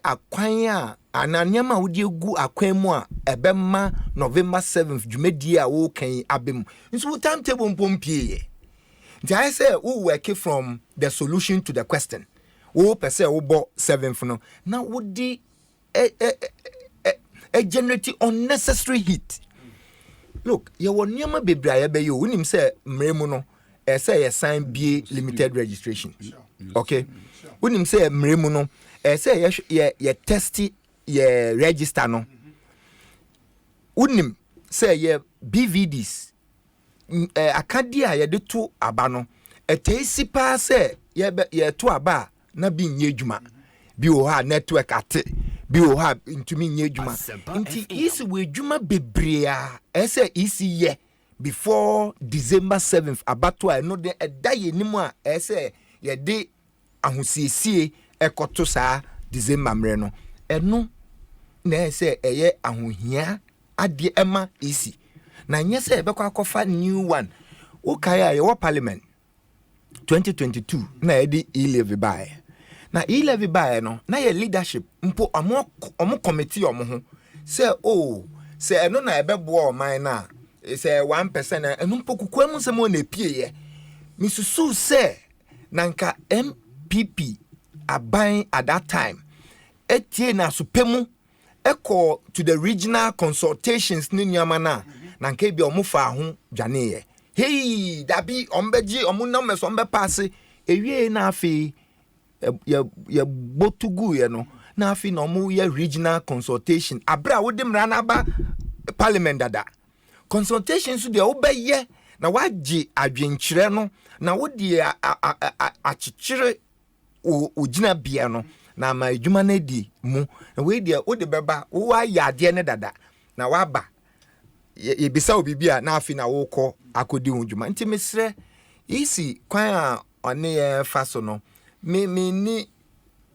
akwan a ananyama wodi egu akwan mu a ebema November 7th dwumadi a wo kan abem nso timetable mpompie nti I say we work from the solution to the question wo pese wo bo 7th no na wodi generate unnecessary heat. Look, you won nyama bebre aye you unim say mremu no say ye sign BA limited registration. Okay, unim say mremu no say ye test ye register no. Unim say ye BVDs akadia ye de to aba no etesi pa say ye to aba na bi nye dwuma bi o ha network ate bi o ha ntumi nye dwuma nti isi we dwuma bebrea say isi ye before December 7th abato a no de eda ye nimu a say ye de ahosiesie ekoto saa December mre no eno na say eye ahohia ade ema isi na nye say ebekwa akofa new one wo kai a ye wo parliament 2022 na ye di e-levy buy na e-levy buy no na ye leadership mpo omo committee omo ho say oh say eno na ebebo o man na say 1% eno mpo kukwam se mo na pie ye misusu say nanka MPP aban at that time etie na supemu eko to the regional consultations ni nyama na nanka bi omo fa ho dwane ye hey dabi ombeji omo na meso ombe pass ewie na afi ya botugu ye no na afi na omo ye regional consultation abra wo dem rana ba parliament dada consultation so de obeye na waji adwenkyere no na wo de achichire ogina bia no na ma adwuma na di mu na we de wo de beba wo ayade ne dada na waba ye bisa obibia na afi na wo kọ akodi adwuma nti mesre isi kwan a one ye fa so no me ni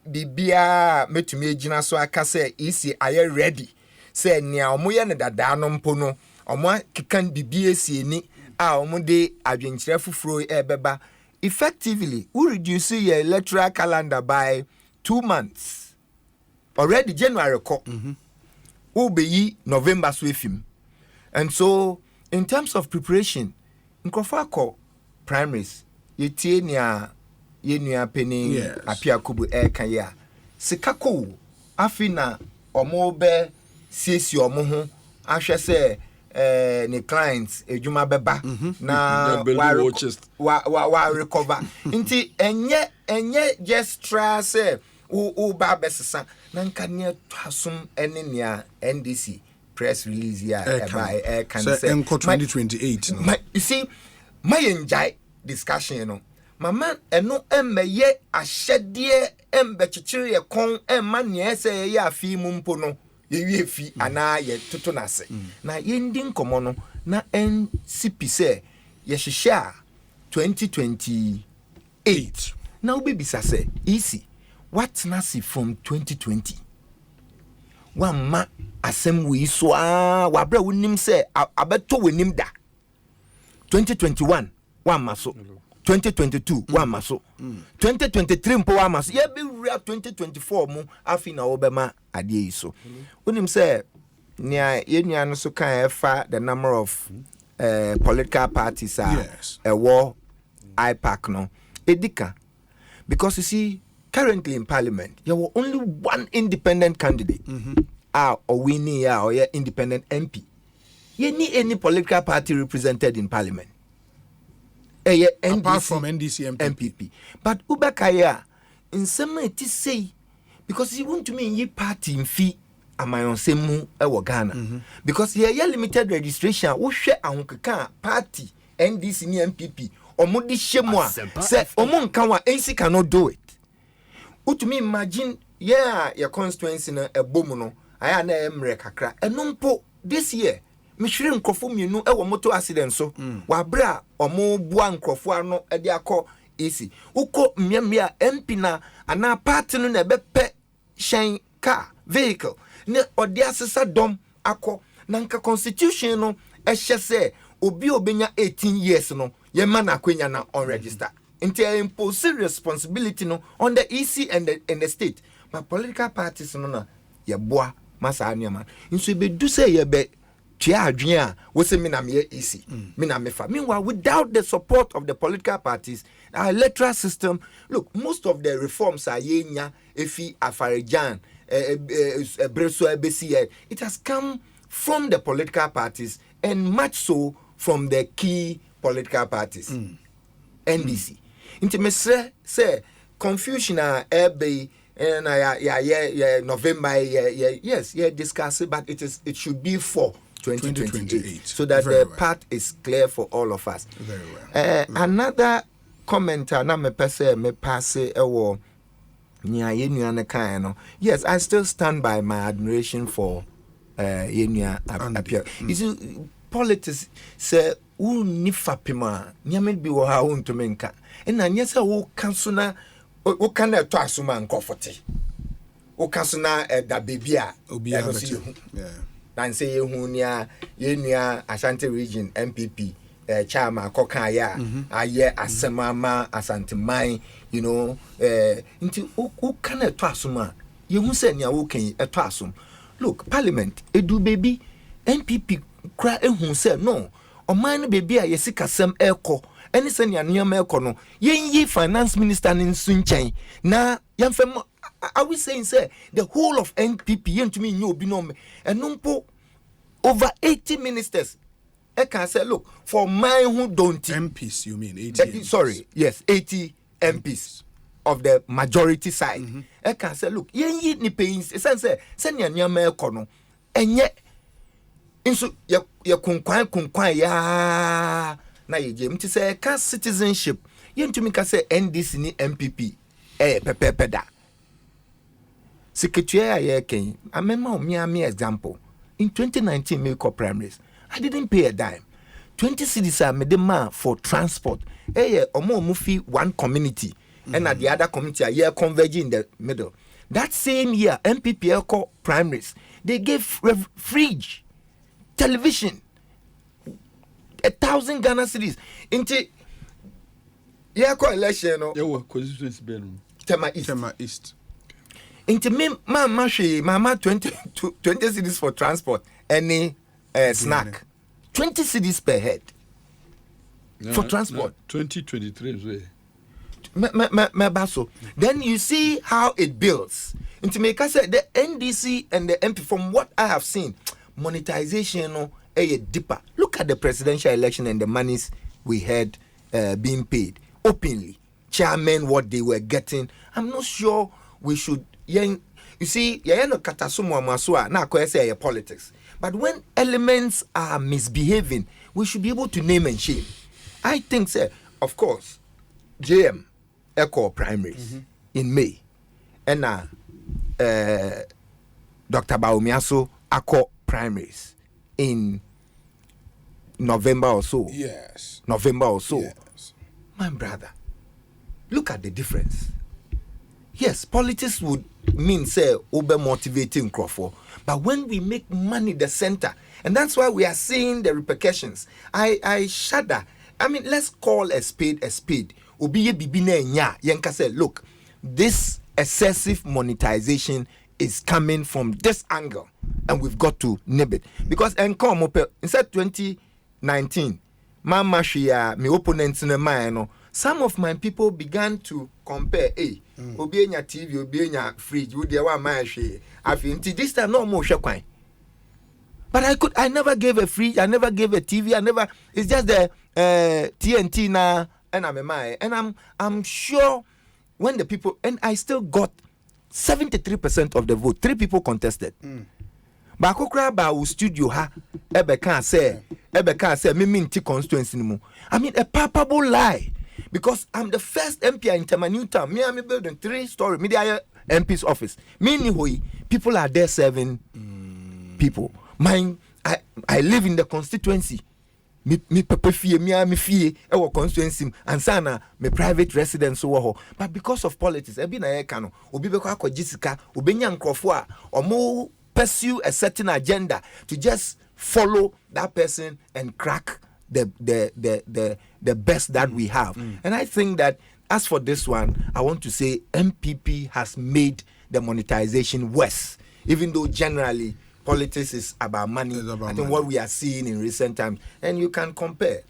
bibia metumi agina so aka say isi aye ready say nia omo ye ne dada no mpo no omo kikan bibia sie ni a omo de adwenkyere fufuro ebeba effectively we reduce your electoral calendar by 2 months already January ko will be November so efim. And so in terms of preparation nkrofako primaries yetie nia yenua penny Yes. apia kubu kan ya sikako afina omo be siesi omo ho ahwe se ne clients ejuma beba na wa recover nti enye just try say o ba besesa na nka ne twasum ene nia NDC press release ya can say enko 2028 no. You see my enjoy discussion no mama eno emmeye ahyede embekekere ye kon emma ne se ye afi mu mpo no ye wie fi ana ye toto nase na yendi nkomo no na NCP se ye hihye 2028 na ubibisa se easy what nasi from 2020 wamma asem we so wa bra wonim se abeto wonim da 2021 wamma so 2022 wamma so 2023 mpo wamma so ye be real 2024 mu afi na wo be ma ade yi so wonim se nia yenua no so kan efa the number of political parties are war IPAC no edika because you see currently in parliament there were only one independent candidate or winning or independent MP. You need any political party represented in parliament. Apart from NDC MPP. But Ubakaya, in some way, it is say, because you want to mean ye party in fee, am I on semu Ghana? Because ye limited registration, who share a party, NDC ni MPP, or Modi Shemwa, say, Omon Kawa, NC cannot do it. Who to me imagine, your constituency in a bomono. I na emre kakra enumpo this year me hwere nkrofo mienu e wo moto accident so wa bra omo bua nkrofo ano e de akọ esi uko mmia MP na ana party no na bepe shen car vehicle ne odi asesa dom akọ na nka constitution no e hye se obi obenya 18 years no ye ma na kwenya na on register nti impose responsibility no on the EC and the state but political parties no na ye boa masa anyama nso be do say ye be tia adwen a wo se me na me easy me na me fa meanwhile without the support of the political parties our electoral system look most of the reforms are yenya efi afarijan breso ebesi it has come from the political parties and much so from the key political parties NDC intimacy say confusion ebe and November yes discuss it but it should be for 2028 so that the path is clear for all of us. Very well. Another commenter na me pese me pass ewo nya yenua ne kan no yes I still stand by my admiration for yenua appear. You see politics say uni fapima nyame bi wo ha unto menka na nyesa wo kansuna o kana to asuma nkofote o kasuna da baby a obi a dan say yehu nia yenua Ashanti region MPP chama kokan ya aye asemama asanteman you know nti o kana to asuma yehu se nia wo kan to asum look parliament edu baby MPP kra ehun se no oman no baby a yesikasem eko any senior nyama ekono yenyi finance minister in sunchen na yamfem are we saying say the whole of NPP yentumi nyi obi no me enumpo over 80 ministers I can say look for my who don't MPs you mean 80 sorry yes 80 MPs of the majority side I can say look yenyi ni pains say senior nyama ekono enye inso ye kunkwan ya na yeje mti say ka citizenship yentumi ka say NDC ni MPP pepepeda secretary ya ken amema me example in 2019 me co primaries I didn't pay a dime 20 cedis a me demand for transport omo fi one community and at the other community a converge in the middle that same year MPP co primaries they gave fridge television 1,000 Ghana cedis into election no constituency ben Tema East into me mama 20 cedis for transport any snack 20 cedis per head for transport 2023 Baso. Then you see how it builds. Into make us say the NDC and the MP, from what I have seen, monetization a deeper. Look at the presidential election and the monies we had being paid openly. Chairman, what they were getting. I'm not sure we should. You see, no katasumo masua na say politics. But when elements are misbehaving, we should be able to name and shame. I think, sir, of course, JM Echo primaries in May, and Dr. Baumiaso Echo primaries in November or so. Yes. November or so. Yes. My brother, look at the difference. Yes, politics would mean, say, over motivating Crawford. But when we make money the center, and that's why we are seeing the repercussions. I shudder. I mean, let's call a spade a spade. Obiye bibine nya yenka say, look, this excessive monetization is coming from this angle, and we've got to nib it. Because instead 2019, mama shia me opponents in the mind. Some of my people began to compare, obienya TV, obienya fridge, would you want my share? I think this time no more shakwan. But I never gave a fridge, I never gave a TV, it's just the TNT now, and I'm sure when the people, and I still got 73% of the vote. 3 people contested. But I studio ha ebe can say me minti constituency ni mu. I mean a palpable lie. Because I'm the first MP in Newtown. Me, I'm building 3-story media MP's office. Me, people are there serving people. Mine, I live in the constituency. Me pepe fie, me fie, ewo constituency, and sana me private residence so. But because of politics, ebi na ye kano, obi beko akwa jisika, obenya nkrofo a, omo pursue a certain agenda to just follow that person and crack the best that we have. And I think that as for this one, I want to say MPP has made the monetization worse, even though generally politics is about money. I think what we are seeing in recent times, and you can compare.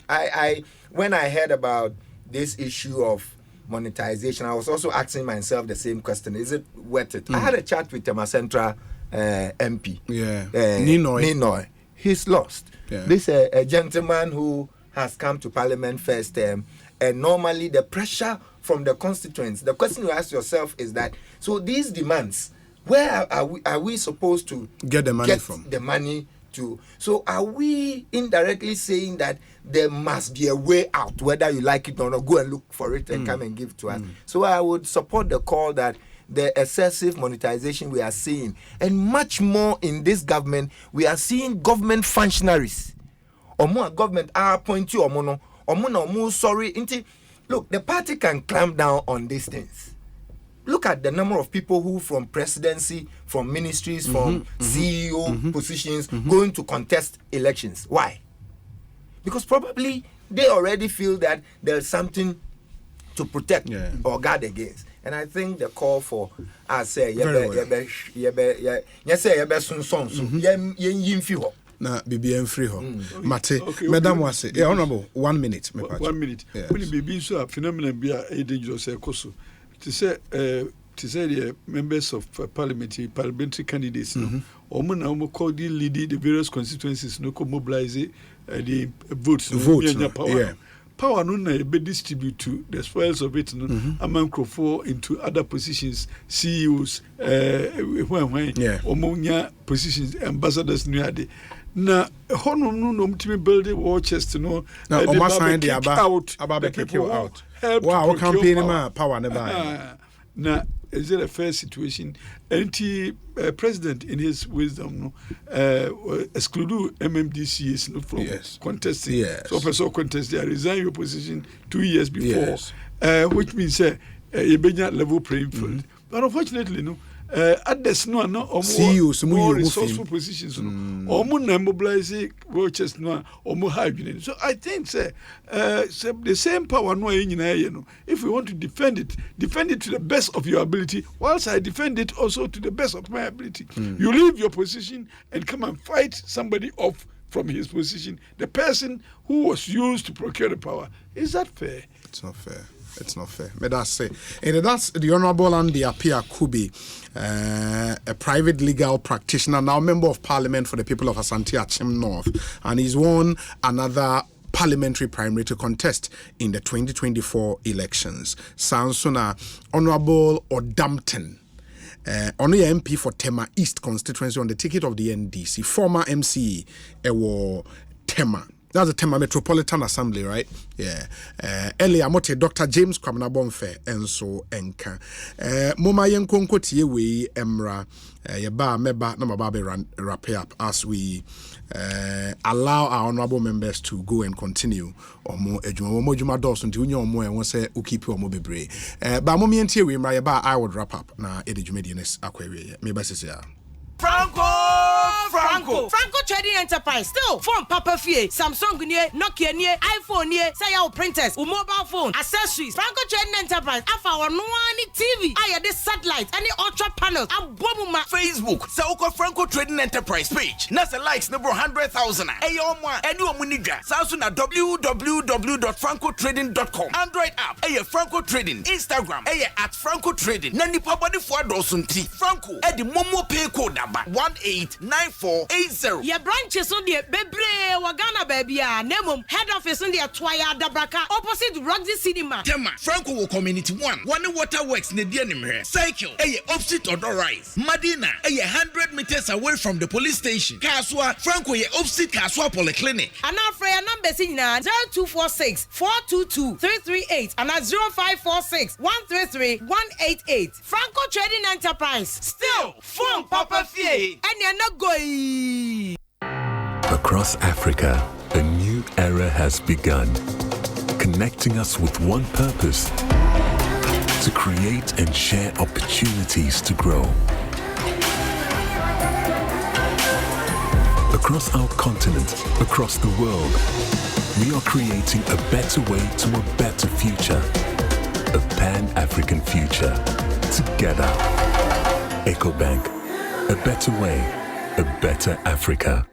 When I heard about this issue of monetization, I was also asking myself the same question: is it worth it? I had a chat with Tema Central MP, Ninoy. He's lost. Yeah. This a gentleman who has come to Parliament first term, and normally the pressure from the constituents. The question you ask yourself is that: so these demands, where are we supposed to get the money from? The money to. So are we indirectly saying that there must be a way out, whether you like it or not? Go and look for it and come and give to us. So I would support the call that the excessive monetization we are seeing, and much more in this government, we are seeing government functionaries or more government appointee or mono or more sorry. Look, the party can clamp down on these things. Look at the number of people who from presidency, from ministries, from CEO positions going to contest elections. Why? Because probably they already feel that there's something to protect or guard against. And I think the call for I say na BBM free ho. Mate, Madam was yeah, honorable 1 minute. 1 minute. When BB so phenomenon be a dangerous ekoso. To say the members of parliamentary candidates no call the lead the various constituencies no co mobilize the votes power. Power no na be distribute to the spoils of it among Crawford into other positions, CEOs, omonya positions, ambassadors nuade. Na hono no mtimi build war chest no na sign the about kick you out. Wow, campaign ma power never. Na is it a fair situation? President in his wisdom exclude MMDCs from contesting. Yes. So person contest they resign your position 2 years before, which means you be not level playing field. But unfortunately, no. At this no more resourceful positions or more mobilize watches no or more high. So I think the same power no if we want to defend it to the best of your ability, whilst I defend it also to the best of my ability. You leave your position and come and fight somebody off from his position, the person who was used to procure the power. Is that fair? It's not fair. It's not fair. But that's it. And that's the Honorable Andy Apia Kubi, a private legal practitioner, now member of Parliament for the people of Asante Achim North, and he's won another parliamentary primary to contest in the 2024 elections. Sansona Honorable Odampton. Only MP for Tema East constituency on the ticket of the NDC. Former MC Ewo Tema. That's the Tema Metropolitan Assembly, right? Yeah. Earlier, Mote Dr. James Kwamina Bonfe Enso Enka. Moma Yenkonko Tiewe Emra Yeba Meba Namababe wrap up as we allow our honorable members to go and continue or more ejuma dos until you more and say ukipi or mobebre. But Momi Tiewe Emra Yeba I would wrap up na edijumedianes aquaria. Meba Sisia. Franco Trading Enterprise still phone Papa Fie Samsung nie Nokia nie iPhone nie say your printers or mobile phone accessories Franco Trading Enterprise afa ono ani TV aya this satellite any ultra panels abomuma Facebook Sauko Franco Trading Enterprise page nasa likes number 100,000 ayomwa eni omunidwa sasu na www.francotrading.com Android app Franco Trading Instagram at Franco Trading nani pabodi fo adosunti Franco edi momo pay code number 189480. Your branches on the Bebre Wagana baby Nemum head office on the Twaya Dabraka opposite Roxy Cinema. Tema Franco Community 1 Waterworks Nedianim Cycle opposite Odor Rise Madina 100 meters away from the police station. Kaswa Franco opposite Kaswa Polyclinic. And now for your numbers in 0246 422 338 and 0546 133 188. Franco Trading Enterprise still phone Papa Fie and you're not going. Across Africa, a new era has begun, connecting us with one purpose: to create and share opportunities to grow. Across our continent, across the world, we are creating a better way to a better future, a Pan-African future, together. EcoBank, a better way, a better Africa.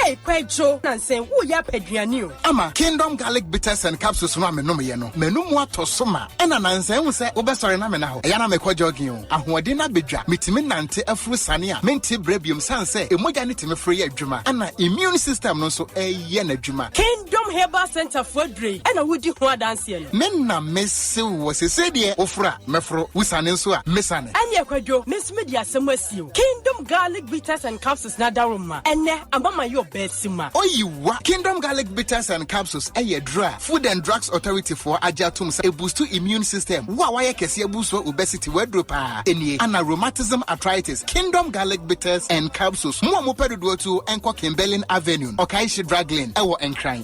Hey, Pedro, Nansen, who ya Pedrianu? Ama Kingdom Garlic Bitters and Capsules no me no me no. Menu mo atosoma. E na Nansen hu se obesore na me na ho. E ya na me kwajogin o. Ahode na bedwa. Mitimi nante afuru sane a. Menti brebium sanse. Emoja ne timi free adwuma. Ana immune system no so eye na adwuma. Kingdom Herbal Center for Dre. E na wodi ho adanse no. Men na mese wo se de ofura mefro wusane nso a mesane. Anya kwadwo mesme di asem asio. Kingdom Garlic Bitters and Capsules na daroma. Ene amama yo Betsima. Oyiwa Kingdom Garlic Bitters and Capsules dra Food and Drugs Authority for ajatum say boost to immune system. Wa kese boost for obesity wedropa. Enie ana rheumatism arthritis. Kingdom Garlic Bitters and Capsules. Mo pedudo to enko Kimberlin Avenue. Okaishi Drug Lane. Ewo Enkran.